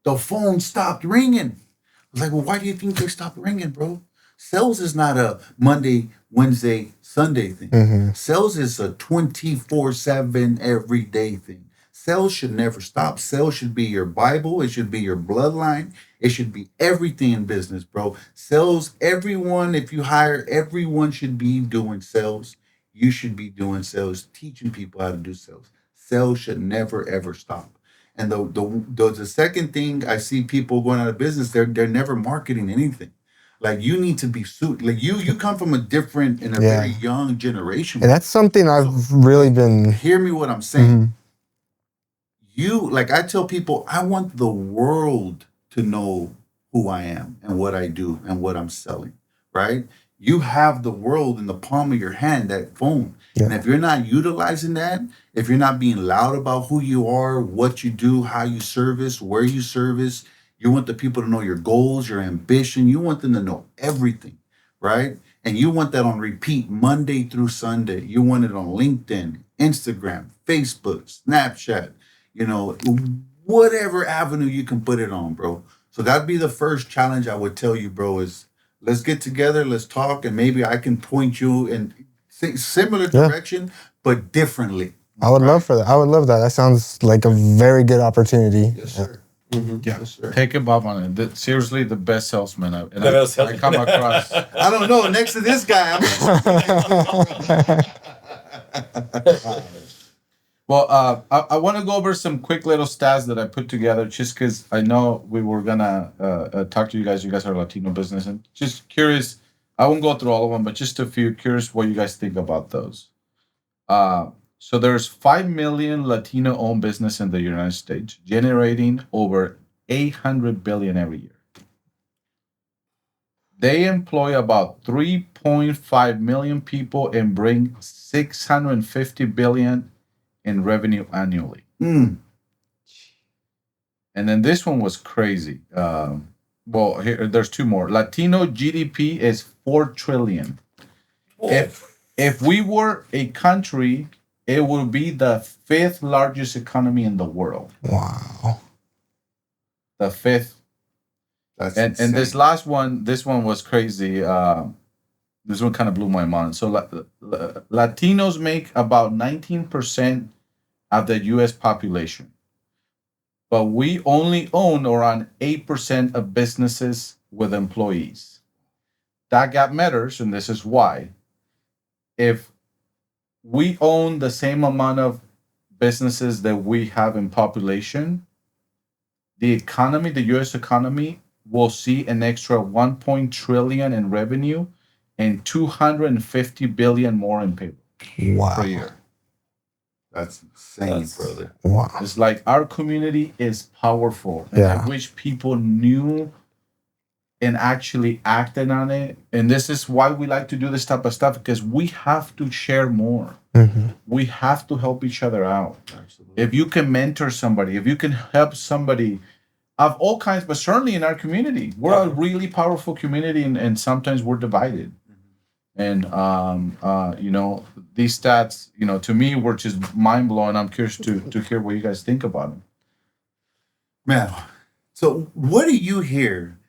the phone stopped ringing. I was like, well, why do you think they stopped ringing, bro? Sales is not a Monday, Wednesday, Sunday thing. Mm-hmm. Sales is a 24/7 everyday thing. Sales should never stop. Sales should be your Bible. It should be your bloodline. It should be everything in business, bro. Sales, if you hire, everyone should be doing sales. You should be doing sales, teaching people how to do sales. Sales should never, ever stop. And the second thing I see people going out of business, they're never marketing anything. Like you need to be suited. Like you come from a very young generation. And that's something I've really been. Hear me what I'm saying. I tell people, I want the world to know who I am and what I do and what I'm selling, right? You have the world in the palm of your hand, that phone. Yeah. And if you're not utilizing that, if you're not being loud about who you are, what you do, how you service, where you service, you want the people to know your goals, your ambition. You want them to know everything, right? and you want that on repeat Monday through Sunday. You want it on LinkedIn, Instagram, Facebook, Snapchat, whatever avenue you can put it on, bro. So that'd be the first challenge I would tell you, bro, is let's get together, let's talk, and maybe I can point you in similar direction, but differently. I would love for that. I would love that. That sounds like a very good opportunity. Yes, sir. Yeah, Yes, sir. take him up on it. Seriously, the best salesman I come salesman. across. I don't know. Next to this guy, Well, I want to go over some quick little stats that I put together just because I know we were going to talk to you guys. You guys are a Latino business. And just curious, I won't go through all of them, but just a few. Curious what you guys think about those. So there's 5 million Latino-owned business in the United States, generating over $800 billion every year. They employ about 3.5 million people and bring $650 billion in revenue annually. And then this one was crazy. Well, here there's two more. Latino GDP is $4 trillion. If we were a country, it would be the 5th largest economy in the world. Wow. The 5th. And this last one, this one was crazy. This one kind of blew my mind. So Latinos make about 19% of the U.S. population, but we only own around 8% of businesses with employees. That gap matters, and this is why. If we own the same amount of businesses that we have in population, the economy, the U.S. economy, will see an extra 1 trillion in revenue and 250 billion more in payroll per year. That's insane, brother. Wow. It's like our community is powerful. And I wish people knew and actually acted on it. And this is why we like to do this type of stuff, because we have to share more. We have to help each other out. Absolutely. If you can mentor somebody, if you can help somebody of all kinds, but certainly in our community, we're a really powerful community, and sometimes we're divided. And these stats, to me, were just mind blowing. I'm curious to hear what you guys think about them. Man, so what do you hear?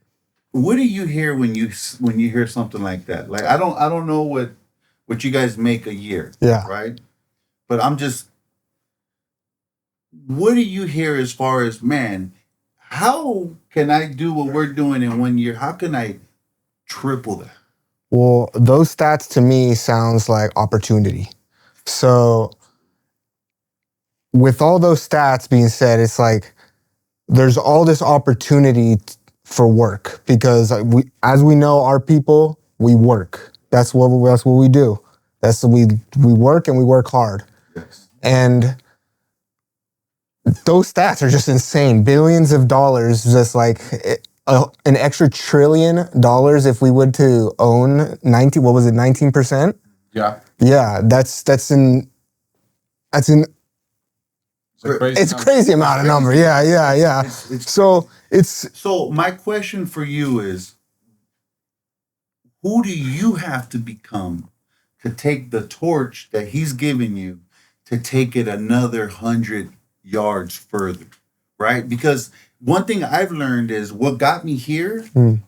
What do you hear when you hear something like that? Like I don't know what you guys make a year, right? But what do you hear as far as, man, how can I do what we're doing in 1 year? How can I triple that? Well, those stats to me sounds like opportunity. So with all those stats being said, it's like there's all this opportunity for work, because as we know, our people, we work. That's what we do. We work, and we work hard. Yes. And those stats are just insane. Billions of dollars, just like an extra $1 trillion if we would to own 19%? Yeah. Yeah, that's it's a crazy amount of number. Yeah. So my question for you is, who do you have to become to take the torch that he's given you to take it another 100 yards further, right? Because one thing I've learned is what got me here to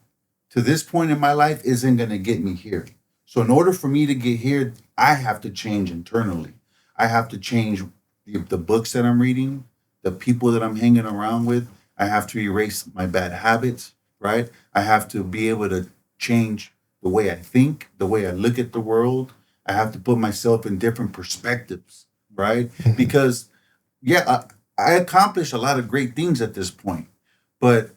this point in my life isn't going to get me here. So in order for me to get here, I have to change internally. I have to change the books that I'm reading, the people that I'm hanging around with. I have to erase my bad habits, right? I have to be able to change the way I think, the way I look at the world. I have to put myself in different perspectives, right? Because, I accomplished a lot of great things at this point. But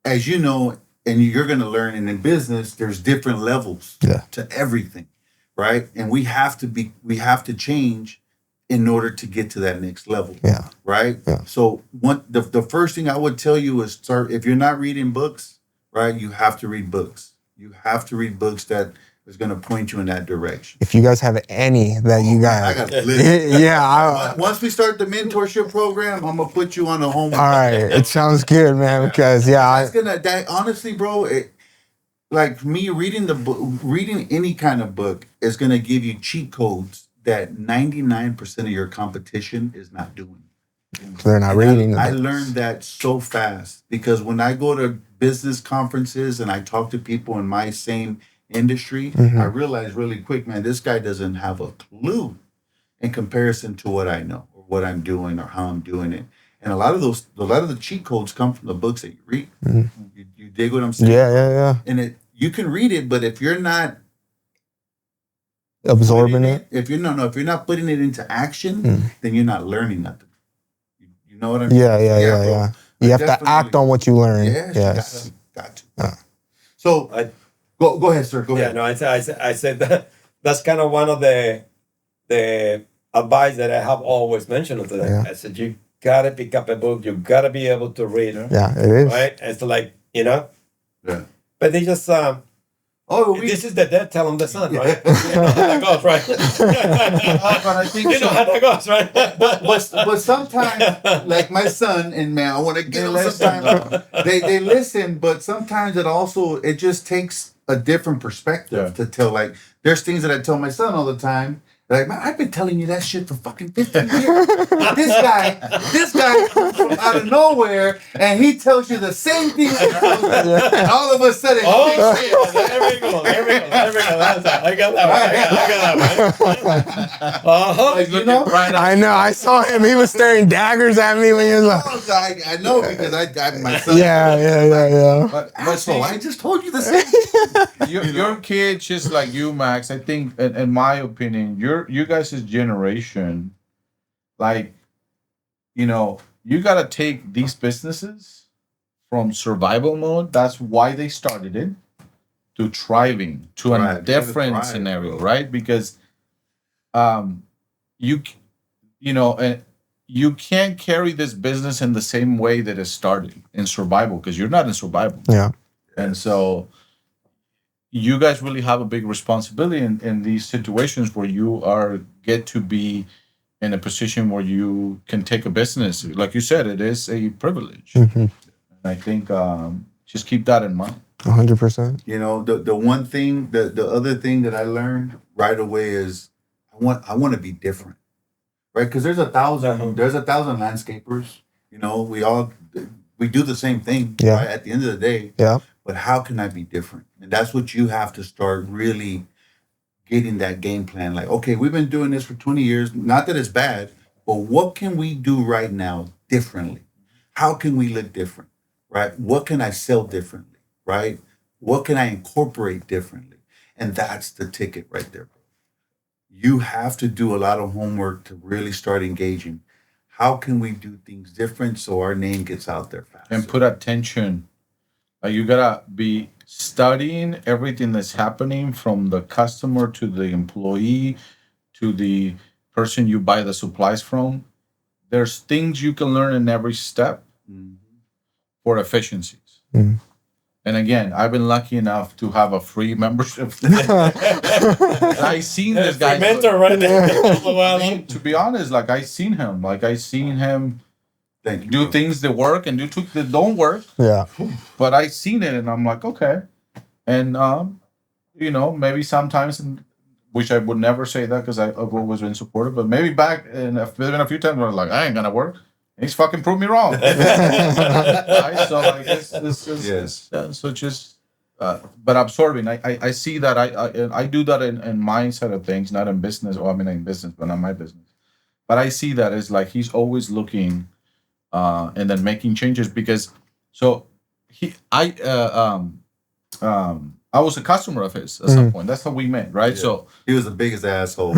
as you know, and you're going to learn, and in business, there's different levels to everything, right? And we have to change in order to get to that next level, right? Yeah. So the first thing I would tell you is if you're not reading books, right, you have to read books. You have to read books that is going to point you in that direction. If you guys have any that you guys, I got yeah. Once we start the mentorship program, I'm gonna put you on the homework. All right, it sounds good, man. Because honestly, bro, like me reading the book, reading any kind of book is going to give you cheat codes that 99% of your competition is not doing. They're not And reading the I books. learned that so fast because when I go to business conferences and I talk to people in my same industry, I realize really quick, man, this guy doesn't have a clue in comparison to what I know or what I'm doing or how I'm doing it. And a lot of the cheat codes come from the books that you read. You dig what I'm saying? Yeah. And you can read it, but if you're not Absorbing it. if you're not putting it into action, then you're not learning nothing. You know what I mean? Yeah. Bro. You have to act on what you learn. Yes. Yes. Got to. So go ahead, sir. Go ahead. No, I said that that's kind of one of the advice that I have always mentioned to them. Yeah. I said you gotta pick up a book. You gotta be able to read. Yeah, it is. Right? It's like Yeah. But they just this is the dad telling the son, right? You know how that goes, right? But I think you know how that goes, right? but sometimes, like my son and man, I want to get them sometimes. They listen, but sometimes it just takes a different perspective to tell. Like there's things that I tell my son all the time. Like, man, I've been telling you that shit for fucking 15 years. this guy comes from out of nowhere and he tells you the same thing. And all of a sudden, there we go. I got that one. like, you know, I know. I saw him. He was staring daggers at me when he was like. I know because I my son. Yeah. But Asshole, I just told you the same. your kid, just like you, Max. I think, in my opinion, you guys' generation, like, you gotta take these businesses from survival mode. That's why they started it, to thriving, to a different scenario, right? Because, you can't carry this business in the same way that it started in survival because you're not in survival. Yeah. And so you guys really have a big responsibility in these situations where you get to be in a position where you can take a business. Like you said, it is a privilege. And I think just keep that in mind. 100%. You know, the one thing, the other thing that I learned right away is I want to be different, right? Because there's a thousand landscapers. You know, we do the same thing. Yeah. Right? At the end of the day. Yeah. But how can I be different? And that's what you have to start really getting that game plan. Like, okay, we've been doing this for 20 years. Not that it's bad, but what can we do right now differently? How can we look different? Right? What can I sell differently? Right? What can I incorporate differently? And that's the ticket right there, bro. You have to do a lot of homework to really start engaging. How can we do things different so our name gets out there fast? And put attention. You gotta be studying everything that's happening from the customer to the employee to the person you buy the supplies from. There's things you can learn in every step for efficiencies. And again, I've been lucky enough to have a free membership. I seen this guy. Mentor right there. To be honest, I seen him do things that work and do things that don't work. Yeah. But I seen it and I'm like, okay. And maybe sometimes, which I would never say that because I've always been supportive, but maybe back and there's been a few times where I'm like, I ain't gonna work. He's fucking proved me wrong. Right? So but absorbing. I see that I do that in mindset of things, not in business. Well, I mean in business, but not my business. But I see that as like he's always looking and then making changes because I was a customer of his at some point. That's how we met, right? Yeah. So he was the biggest asshole.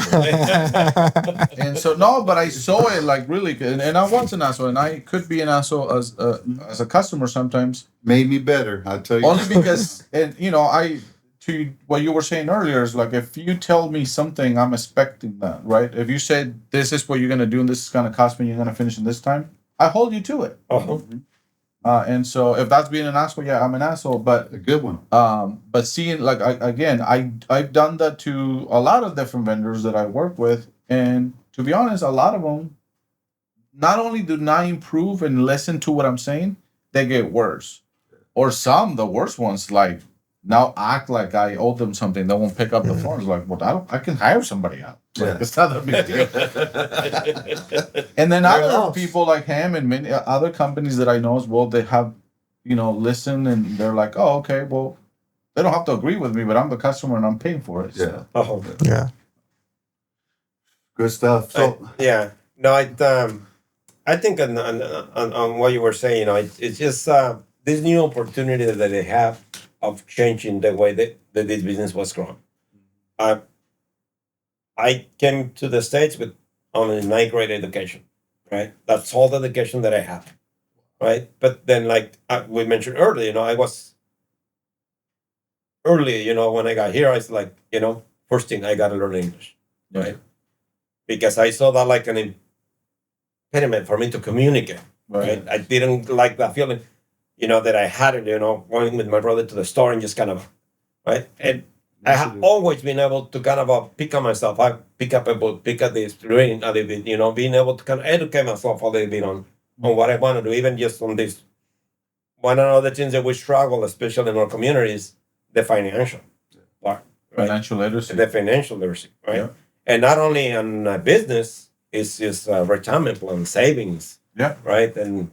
And so but I saw it like really good, and I was an asshole, and I could be an asshole as a customer sometimes. Made me better, I'll tell you. Only because, and to what you were saying earlier is like if you tell me something, I'm expecting that, right? If you said this is what you're gonna do and this is gonna cost me, you're gonna finish in this time, I hold you to it. And so if that's being an asshole, yeah, I'm an asshole, but a good one. But seeing I've done that to a lot of different vendors that I work with, and to be honest, a lot of them not only do not improve and listen to what I'm saying, they get worse. Or the worst ones, like now act like I owe them something. They won't pick up the phone. It's like, well, I can hire somebody out. Like, it's not a big deal. And then other people like him and many other companies that I know as well, they have, listen and they're like, oh, okay, well, they don't have to agree with me, but I'm the customer and I'm paying for it. So. Yeah. Good stuff. So I think on what you were saying, it's just this new opportunity that they have of changing the way that this business was grown. I came to the States with only 9th grade education, right? That's all the education that I have, right? But then, like we mentioned earlier, I was early, when I got here, I was like, first thing I got to learn English, right? Because I saw that like an impediment for me to communicate, right? I didn't like that feeling, that I had it, going with my brother to the store and just kind of, right? And I have always been able to kind of pick on myself. I pick up a book, pick up this, reading a little bit, being able to kind of educate myself a little bit on what I want to do, even just on this. One of the things that we struggle, especially in our communities, the financial part, right? Financial literacy. The financial literacy, right? Yeah. And not only on business, it's just retirement plan, savings, right? And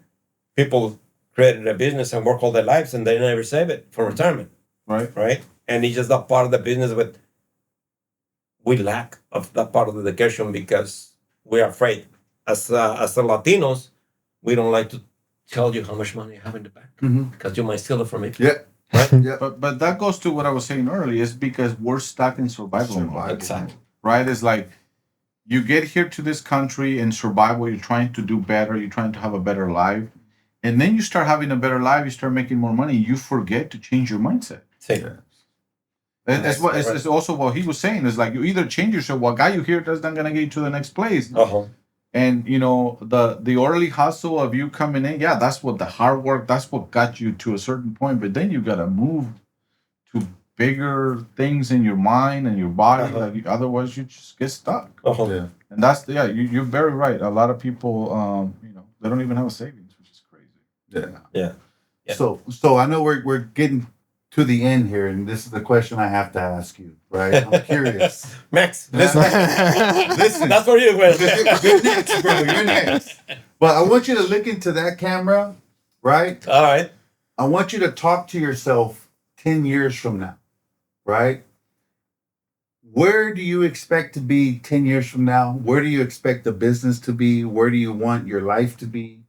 people created a business and work all their lives and they never save it for retirement, right? And it's just that part of the business, but we lack of that part of the education because we're afraid. As the Latinos, we don't like to tell you how much money you have in the bank because you might steal it from me. Yeah. Right? Yeah. But that goes to what I was saying earlier. Is because we're stuck in survival mode. Exactly. Right? It's like you get here to this country in survival. You're trying to do better. You're trying to have a better life. And then you start having a better life. You start making more money. You forget to change your mindset. And it's also what he was saying. Is like you either change yourself. What got you here doesn't gonna get you to the next place. And the early hustle of you coming in, that's what the hard work. That's what got you to a certain point. But then you gotta move to bigger things in your mind and your body. Like otherwise, you just get stuck. Yeah. And that's you're very right. A lot of people, they don't even have a savings, which is crazy. Yeah. So I know we're getting to the end here, and this is the question I have to ask you, right? I'm curious. Max, listen. That's for you, man. You're next, bro. You're next. But I want you to look into that camera, right? All right. I want you to talk to yourself 10 years from now, right? Where do you expect to be 10 years from now? Where do you expect the business to be? Where do you want your life to be?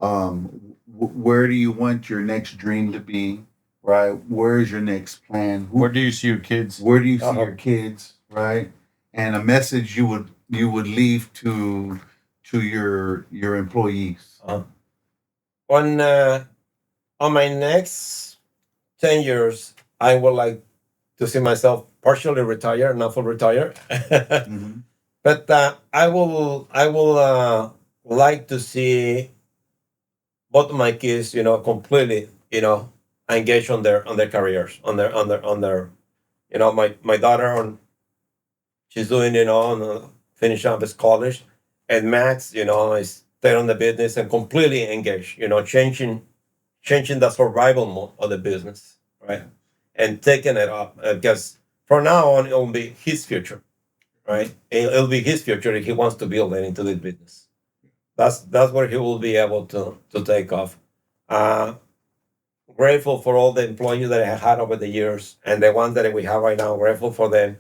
Where do you want your next dream to be? Right? Where is your next plan? Where do you see your kids? Where do you see your kids? Right? And a message you would leave to your employees. On my next 10 years, I would like to see myself partially retired, not full retired. But I will like to see both of my kids, completely, engaged on their careers, on their my daughter she's doing, finish up his college, and Max, is stay on the business and completely engaged, changing the survival mode of the business, right? And taking it up because from now on, it'll be his future, right? It'll be his future if he wants to build it into this business. That's where he will be able to take off. Grateful for all the employees that I have had over the years and the ones that we have right now. Grateful for them,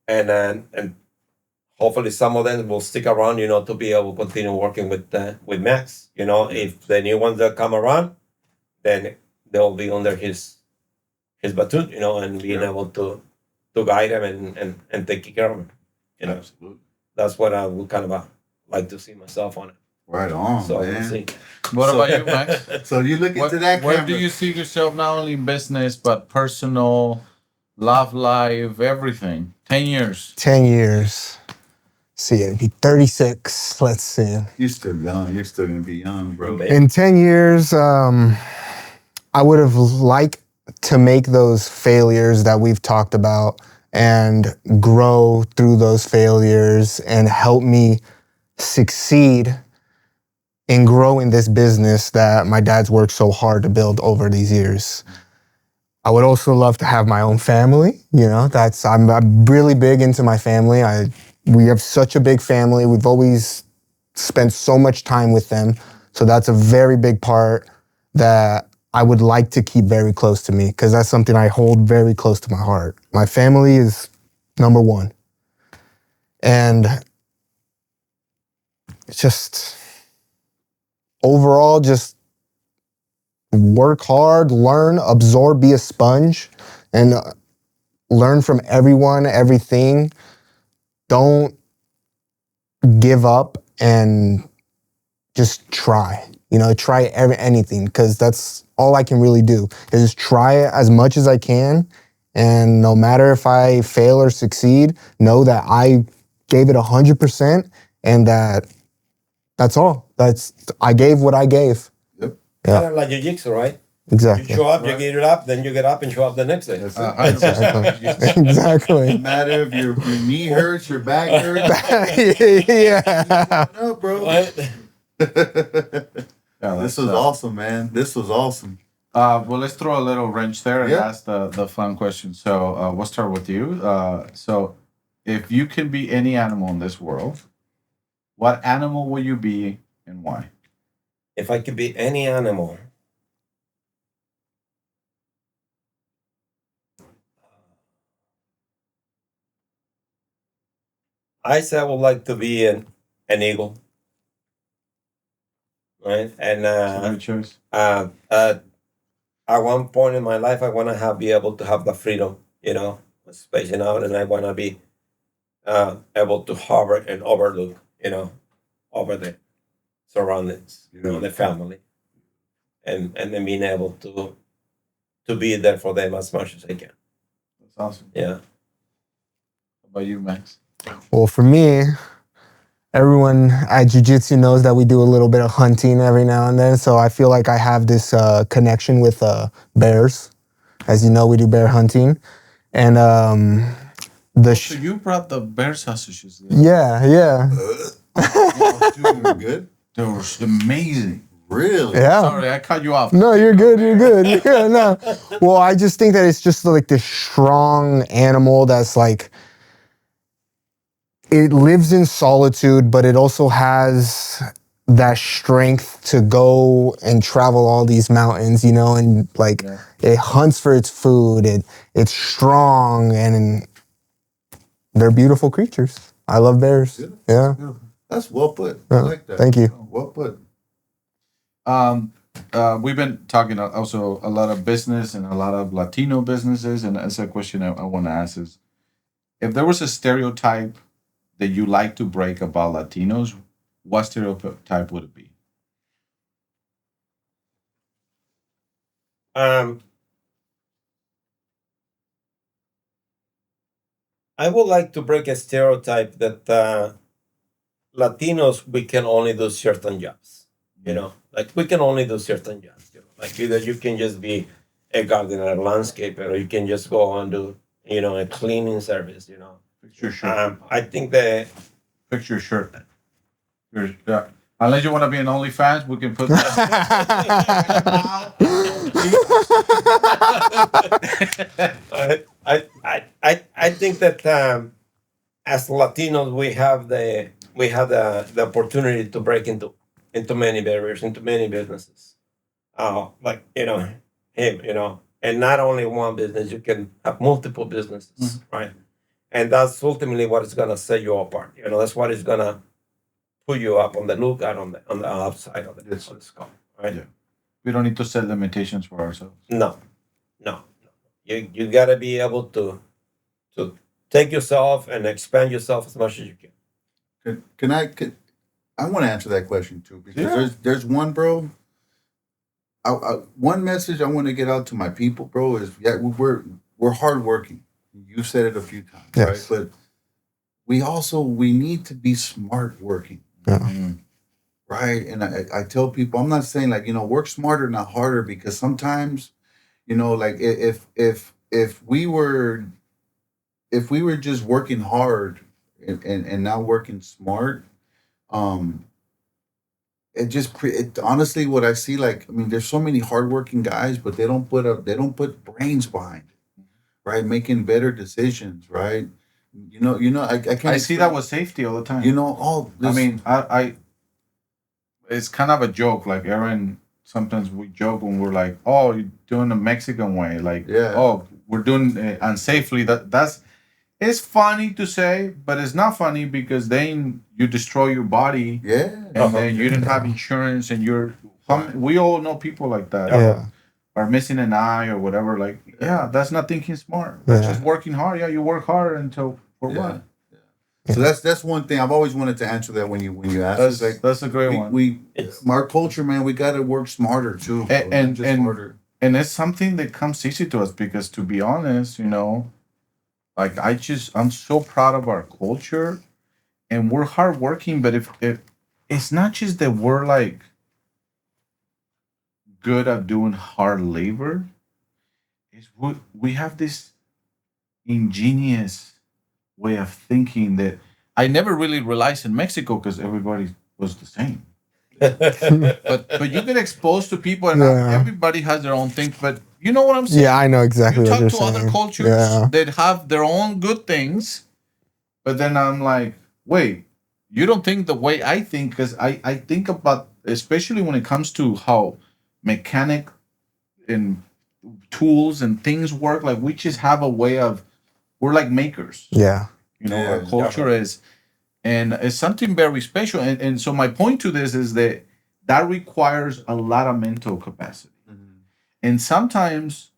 and hopefully some of them will stick around, to be able to continue working with Max. If the new ones that come around, then they'll be under his batoon, and being able to guide him and take care of him. Absolutely. That's what I would kind of like to see myself on it. Right on, So man. we'll see. What about you, Max? So you look into that Where camera. do you see yourself not only in business but personal, love life, everything? 10 years. 10 years. See, it'd be 36. Let's see. You're still young. You're still gonna be young, bro. In 10 years, I would have liked to make those failures that we've talked about and grow through those failures and help me succeed in growing this business that my dad's worked so hard to build over these years. I would also love to have my own family. You know, I'm really big into my family. We have such a big family. We've always spent so much time with them. So that's a very big part that I would like to keep very close to me, because that's something I hold very close to my heart. My family is number one. And it's just overall, just work hard, learn, absorb, be a sponge, and learn from everyone, everything. Don't give up and just try. You know, try anything, because that's all I can really do is just try it as much as I can. And no matter if I fail or succeed, know that I gave it 100%, and that's all. I gave what I gave. Yep. Yeah. Kind of like Jiu-Jitsu, right? Exactly. You show up, you get it up, then you get up and show up the next day. That's it. Exactly. Exactly. No matter if your knee hurts, your back hurts. Yeah. No, bro. Right? Yeah, This was awesome, man. This was awesome. Well, let's throw a little wrench there and Yeah. ask the fun question. So we'll start with you. So if you can be any animal in this world, what animal will you be and why? If I could be any animal, I say I would like to be an eagle. Right? And That's a good choice. at one point in my life, I want to be able to have the freedom, spacing out, and I want to be able to hover and overlook, over the surroundings, the family, and then being able to be there for them as much as I can. That's awesome. Yeah. How about you, Max? Well, for me, everyone at Jiu-Jitsu knows that we do a little bit of hunting every now and then. So I feel like I have this connection with bears. As you know, we do bear hunting. And So you brought the bear sausages. yeah. Dude, we're good. They were amazing. Really? Yeah. Sorry, I cut you off. No, you're good. Yeah, no. Well, I just think that it's just like this strong animal that's like, it lives in solitude, but it also has that strength to go and travel all these mountains, and like it hunts for its food. It's strong, and they're beautiful creatures. I love bears. Yeah. That's well put. I like that. Thank you. Well put. We've been talking also a lot of business and a lot of Latino businesses, and that's a question I want to ask is, if there was a stereotype that you like to break about Latinos, what stereotype would it be? I would like to break a stereotype that Latinos, we can only do certain jobs. Like we can only do certain jobs. Like either you can just be a gardener, a landscaper, or you can just go and do, a cleaning service. Fix your shirt. I think that Fix your shirt. Unless you want to be an OnlyFans, we can put that. I think that as Latinos we have the opportunity to break into many barriers, into many businesses. Like him, and not only one business, you can have multiple businesses, right? And that's ultimately what is gonna set you apart. That's what is gonna put you up on the lookout on the outside of the scope, right? Yeah. We don't need to set limitations for ourselves. No. You gotta be able to take yourself and expand yourself as much as you can. Can I want to answer that question too, because there's one, bro. One message I want to get out to my people, bro, is we're hardworking. You've said it a few times, Yes. right? But we need to be smart working. Yeah. Right. And I tell people, I'm not saying like, work smarter, not harder, because sometimes, like if we were just working hard and not working smart, honestly, what I see, like, I mean, there's so many hardworking guys, but they don't put brains behind it, right? Making better decisions, right? I can't I see that explain- with safety all the time. I this, mean, I it's kind of a joke. Like Aaron, sometimes we joke when we're like, "Oh, you're doing the Mexican way," like, Yeah. "Oh, we're doing it unsafely." That's it's funny to say, but it's not funny because then you destroy your body, yeah, and then you didn't have insurance, and we all know people like that. Yeah. Are missing an eye or whatever. Like, yeah, that's not thinking smart. That's Yeah. just working hard. Yeah, you work hard until for Yeah. what? So that's one thing I've always wanted to answer that when you ask. It's like That's a great one. our culture, man, we got to work smarter too, bro, And- not just and- smarter. And it's something that comes easy to us because, to be honest, like I'm so proud of our culture, and we're hardworking. But if it's not just that we're like good at doing hard labor, is we have this ingenious way of thinking that I never really realized in Mexico because everybody was the same. But you get exposed to people and Yeah. everybody has their own thing. But you know what I'm saying? Yeah, I know exactly You what talk you're to other saying. cultures Yeah. that have their own good things, but then I'm like, wait, you don't think the way I think, because I think about, especially when it comes to how mechanic and tools and things work, like we just have a way of, we're like makers. Yeah. Our culture is, and it's something very special. And so my point to this is that requires a lot of mental capacity. And sometimes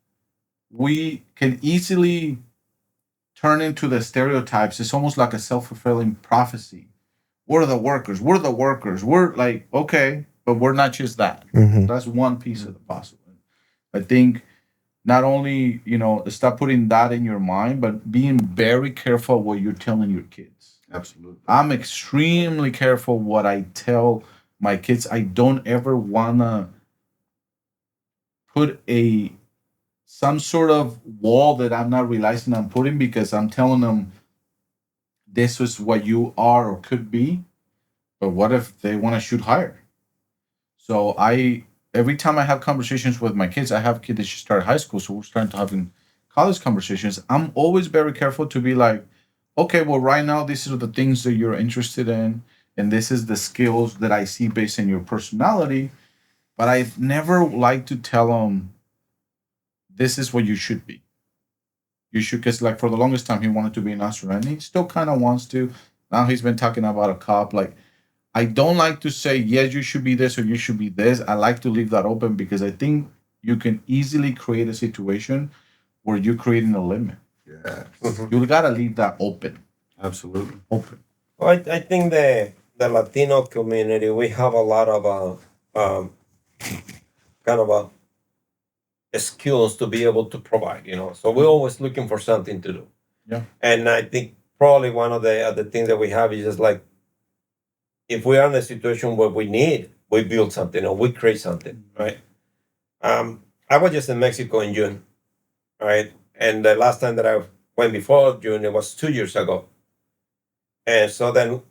we can easily turn into the stereotypes. It's almost like a self-fulfilling prophecy. We're the workers. We're the workers. We're like, okay, but we're not just that. Mhm. That's one piece of the puzzle. I think not only, stop putting that in your mind, but being very careful what you're telling your kids. Absolutely. I'm extremely careful what I tell my kids. I don't ever wanna put some sort of wall that I'm not realizing I'm putting, because I'm telling them this is what you are or could be. But what if they want to shoot higher? So every time I have conversations with my kids, I have kids that just started high school, so we're starting to having college conversations. I'm always very careful to be like, okay, well, right now these are the things that you're interested in, and this is the skills that I see based on your personality. But I've never liked to tell them this is what you should be. You should, because like for the longest time he wanted to be an astronaut, and he still kind of wants to. Now he's been talking about a cop. Like, I don't like to say yes, you should be this or you should be this. I like to leave that open because I think you can easily create a situation where you're creating a limit. Yeah. You gotta leave that open. Absolutely. Open. Well, I think the Latino community, we have a lot of kind of skills to be able to provide, So we're always looking for something to do. Yeah. And I think probably one of the things that we have is just like, if we are in a situation where we build something or we create something, right? I was just in Mexico in June, right? And the last time that I went before June, it was 2 years ago. And so then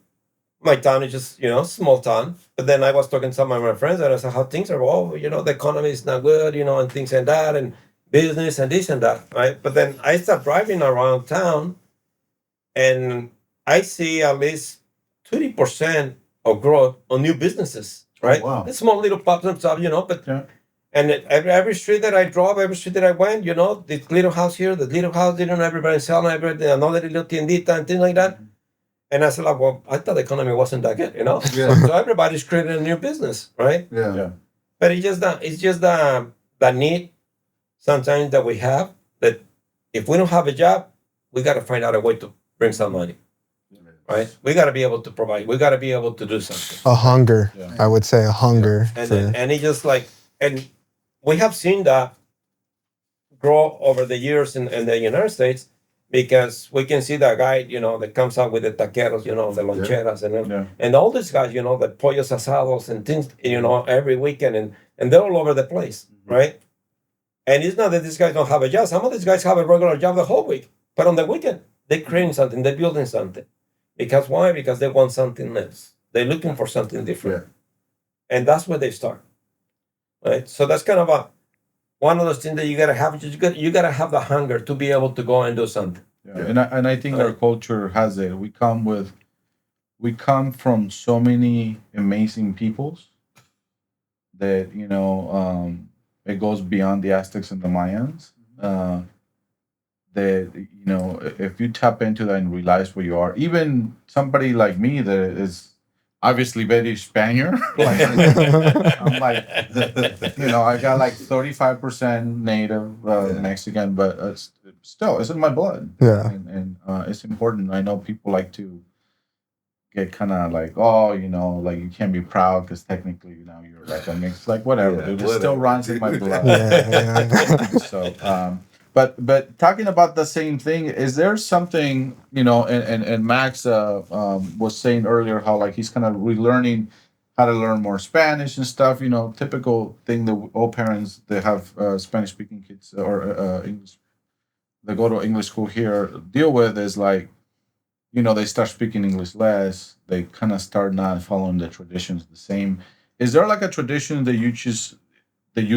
my town is just, small town. But then I was talking to some of my friends and I said, how things are, the economy is not good, and things like that, and business and this and that, right? But then I start driving around town and I see at least 20% of growth on new businesses, right? Oh, wow. The small little pops and stuff, but Yeah. and every street that I drove, every street that I went, this little house here, the little house, everybody selling everything, another little tiendita and things like that. And I said, like, well, I thought the economy wasn't that good, Yeah. So everybody's creating a new business, right? Yeah. Yeah. But it's just the need sometimes that we have, that if we don't have a job, we got to find out a way to bring some money, right? We got to be able to provide. We got to be able to do something. A hunger. Yeah. I would say a hunger. And it's just like, and we have seen that grow over the years in the United States, because we can see that guy, that comes out with the taqueros, the loncheras, and all these guys, the pollos asados and things, every weekend, and they're all over the place, right? And it's not that these guys don't have a job. Some of these guys have a regular job the whole week, but on the weekend, they're creating something, they're building something. Because why? Because they want something else. They're looking for something different. and that's where they start, right? So that's kind of one of those things that you gotta have. You gotta have the hunger to be able to go and do something. Yeah. And I think our culture has it. We come from so many amazing peoples that it goes beyond the Aztecs and the Mayans. That if you tap into that and realize where you are, even somebody like me that is obviously very Spaniard, like I'm like, I got like 35% native Mexican, but it's in my blood. Yeah. And it's important. I know people like to get kind of like, oh, like you can't be proud because technically, you're like a mix, like whatever, dude. It still runs in my blood. Yeah. So, but talking about the same thing, is there something, and Max was saying earlier how like he's kind of relearning how to learn more Spanish and stuff, typical thing that all parents that have Spanish speaking kids or English, they go to English school here deal with is like, they start speaking English less. They kind of start not following the traditions the same. Is there like a tradition that you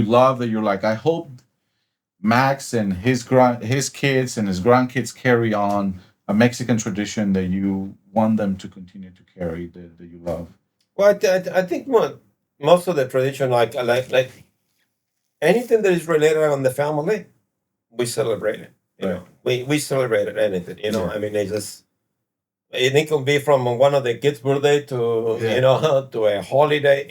love that you're like, I hope Max and his kids and his grandkids carry on a Mexican tradition that you want them to continue to carry that you love? Well, I think most of the tradition, like anything that is related on the family, we celebrate it. You know, we celebrated anything. I mean, it can be from one of the kids' birthday to to a holiday.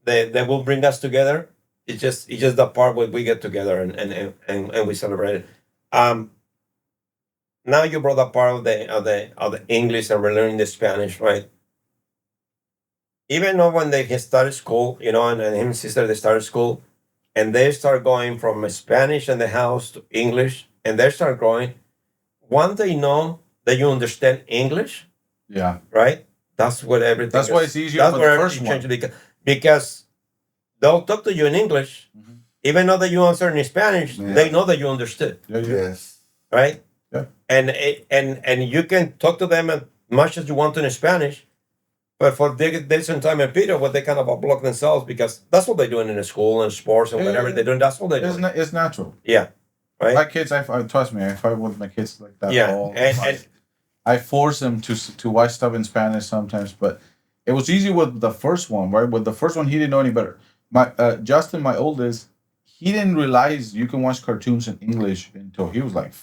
That will bring us together. It's just the part where we get together and we celebrate it. Now you brought up part of the English and relearning the Spanish, right? Even though when they started school, and him and sister they started school, and they start going from Spanish in the house to English, and they start growing. Once they know that you understand English, right? That's what everything. That's why it's easier for the first one because they'll talk to you in English, even though that you answer in Spanish. They know that you understood. Yes. Right. Yeah. And you can talk to them as much as you want in Spanish, but for different time and period, what they kind of block themselves because that's what they're doing in the school and sports and whatever they're doing. That's what they're doing. It's natural. Yeah. Right. My kids, trust me, I fight with my kids like that. Yeah. And I force them to watch stuff in Spanish sometimes, but it was easy with the first one, right? With the first one, he didn't know any better. My Justin, my oldest, he didn't realize you can watch cartoons in English until he was like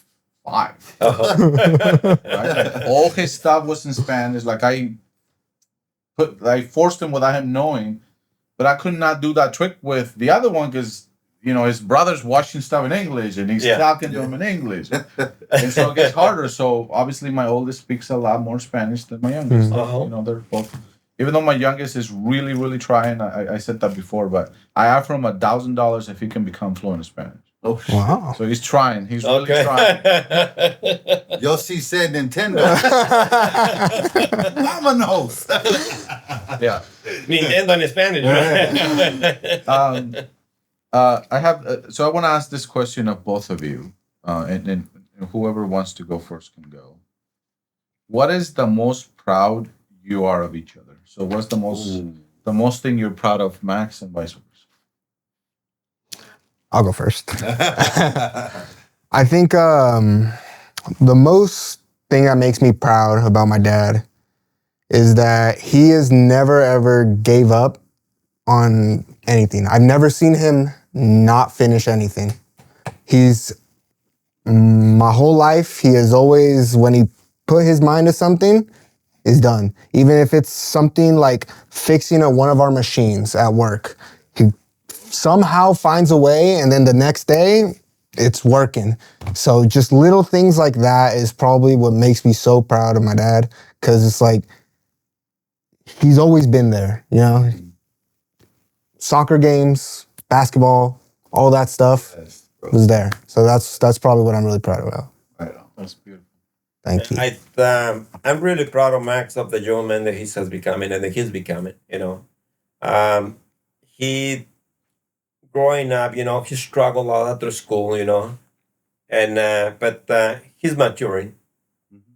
5. Right? Like, all his stuff was in Spanish. Like I forced him without him knowing, but I could not do that trick with the other one because his brother's watching stuff in English and he's talking to him in English, and so it gets harder. So obviously, my oldest speaks a lot more Spanish than my youngest. They're both. Even though my youngest is really, really trying, I said that before, but I offer him $1,000 if he can become fluent in Spanish. Oh, wow! So he's trying. He's really trying. Yo sí sé Nintendo. Vámonos. Yeah. Nintendo in Spanish. Right? I have. So I want to ask this question of both of you, and whoever wants to go first can go. What is the most proud you are of each other? So what's the most thing you're proud of, Max, and vice versa? I'll go first. I think the most thing that makes me proud about my dad is that he has never ever gave up on anything. I've never seen him not finish anything. My whole life, he has always, when he put his mind to something, is done. Even if it's something like fixing one of our machines at work, he somehow finds a way, and then the next day, it's working. So just little things like that is probably what makes me so proud of my dad, because it's like, he's always been there, Soccer games, basketball, all that stuff was there. So that's probably what I'm really proud about. Right on. That's beautiful. Thank you. I'm really proud of Max, of the young man that he has becoming and that he's becoming. He growing up, he struggled a lot through school, and but he's maturing.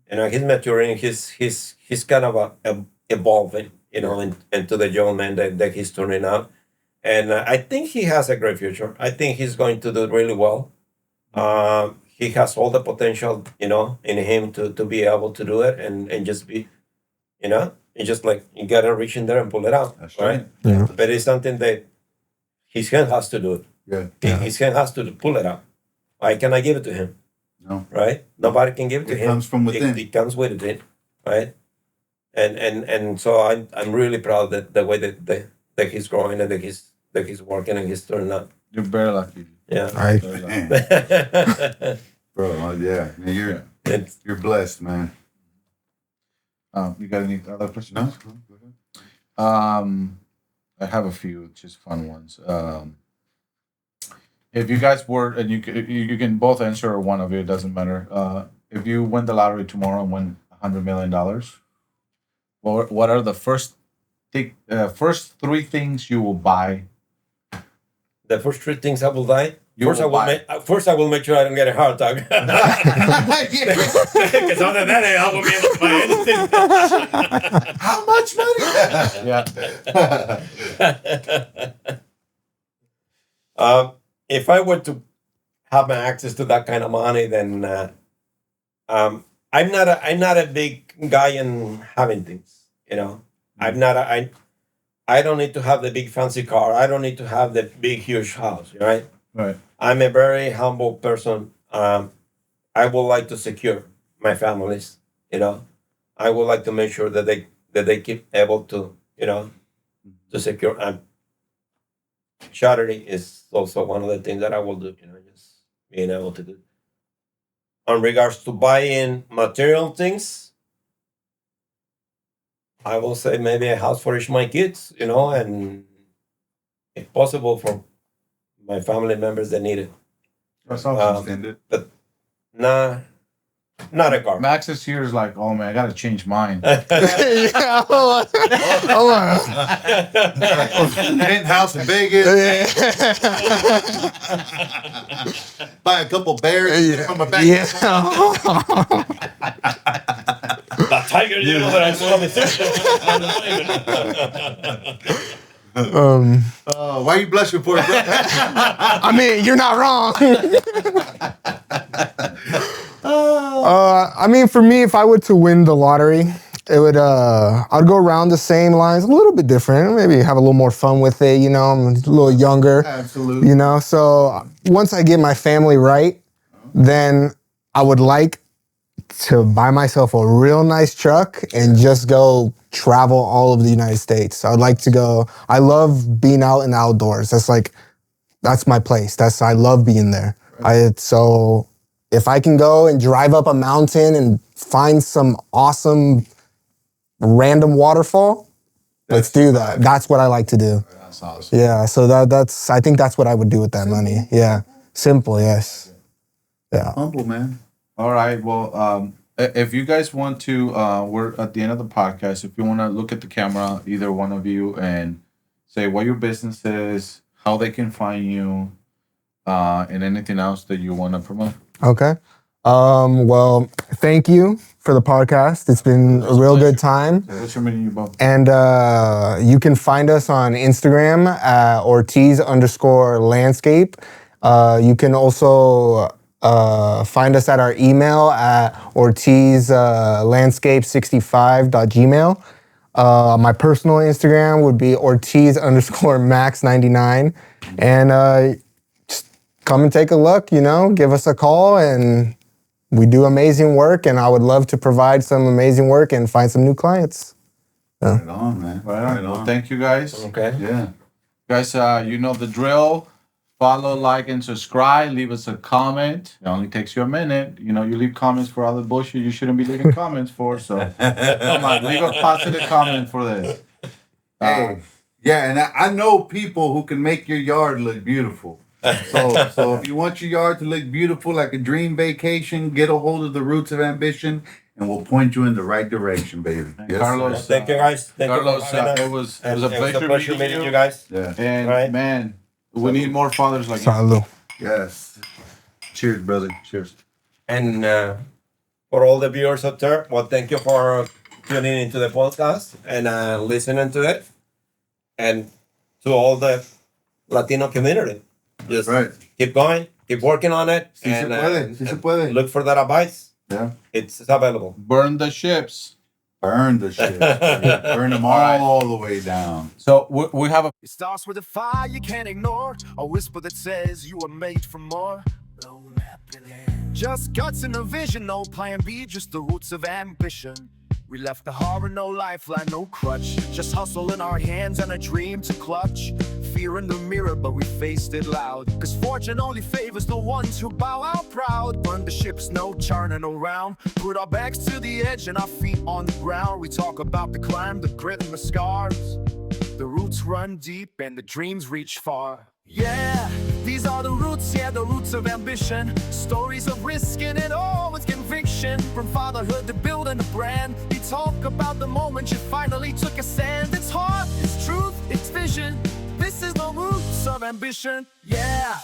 He's maturing. He's kind of evolving. and to the young man that he's turning out. And I think he has a great future. I think he's going to do really well. He has all the potential, in him to be able to do it and just be, it's just like you gotta reach in there and pull it out, That's right? Yeah. But it's something that his hand has to do it. Yeah. His hand has to pull it out. Why can I give it to him? No. Right? Nobody can give it to It him. comes from within. It comes with it, right? And so I'm really proud that the way that he's growing and that he's working and he's turning up. You're very lucky. Yeah. Right. Very lucky. Man, bro, yeah. Man, It's- you're blessed, man. You got any other questions? No? Go ahead. I have a few just fun ones. If you guys were, and you can both answer, or one of you, it doesn't matter. If you win the lottery tomorrow and win $100 million, what are the first three things you will buy? The first three things I will buy. You First, will buy. First, I will make sure I don't get a heart attack. Because other than that, I won't be able to buy anything. How much money? Yeah. If I were to have my access to that kind of money, then I'm not a big guy in having things. I don't need to have the big fancy car. I don't need to have the big huge house. Right. Right. I'm a very humble person. I would like to secure my families. I would like to make sure that they keep able to to secure. Charity is also one of the things that I will do. Just being able to do. On regards to buying material things, I will say maybe a house for each of my kids. And if possible for my family members that need it. That's Extended. Nah, not a car. Max is here is like, oh man, I gotta change mine. Yeah, hold on. Penthouse in Vegas. Buy a couple bears from a back. Yeah. The tiger, that I saw on the Why are you blushing for it, bro? I mean, you're not wrong. I mean, for me, if I were to win the lottery, it would I'd go around the same lines, a little bit different, maybe have a little more fun with it. I'm a little younger. Absolutely. So once I get my family right, then I would like to buy myself a real nice truck and just go travel all over the United States. I would like to go. I love being out in the outdoors. That's my place. I love being there. So if I can go and drive up a mountain and find some awesome random waterfall, let's do that. That's what I like to do. That's awesome. Yeah, so I think that's what I would do with that money. Yeah, simple, yes. Yeah. Humble, man. All right. Well, if you guys want to, we're at the end of the podcast. If you want to look at the camera, either one of you, and say what your business is, how they can find you, and anything else that you want to promote. Okay. Well, thank you for the podcast. It's been a real good time. What's your meeting you both? And you can find us on Instagram at Ortiz_landscape. You can also find us at our email at ortizlandscape65.gmail. My personal Instagram would be Ortiz_Max99. And just come and take a look, give us a call, and we do amazing work, and I would love to provide some amazing work and find some new clients. Right on, man. Right on. Well, thank you guys. Okay. Yeah. Guys, you know the drill. Follow, like, and subscribe. Leave us a comment. It only takes you a minute. You leave comments for all the bullshit you shouldn't be leaving comments for. So come on, leave a positive comment for this. Hey, yeah, and I know people who can make your yard look beautiful. So if you want your yard to look beautiful like a dream vacation, get a hold of the Roots of Ambition, and we'll point you in the right direction, baby. And Yes, Carlos, Thank you, guys. Thank Carlos, you for having us. it was And a pleasure meeting you guys. Yeah. And Right. man, we need more fathers like you. Salud. Yes. Cheers, brother. Cheers. And for all the viewers out there, well, thank you for tuning into the podcast and listening to it, and to all the Latino community. Just Right. keep going, keep working on it, Si se and, puede, si se puede. look for that advice. Yeah. It's available. Burn the ships. Burn the shit. Burn them all the way down. So we have a It starts with a fire you can't ignore, a whisper that says you were made for more. No happening. Just guts and a vision, no plan B, just the roots of ambition. We left the horror, no lifeline, no crutch. Just hustle in our hands and a dream to clutch. Fear in the mirror, but we faced it loud. Cause fortune only favors the ones who bow out proud. Burn the ships, no churning around. Put our backs to the edge and our feet on the ground. We talk about the climb, the grit and the scars. The roots run deep and the dreams reach far. Yeah, these are the roots, yeah, the roots of ambition. Stories of risk in it all with conviction. From fatherhood to building a brand, we talk about the moment you finally took a stand. It's heart, it's truth, it's vision. This is the roots of ambition, yeah.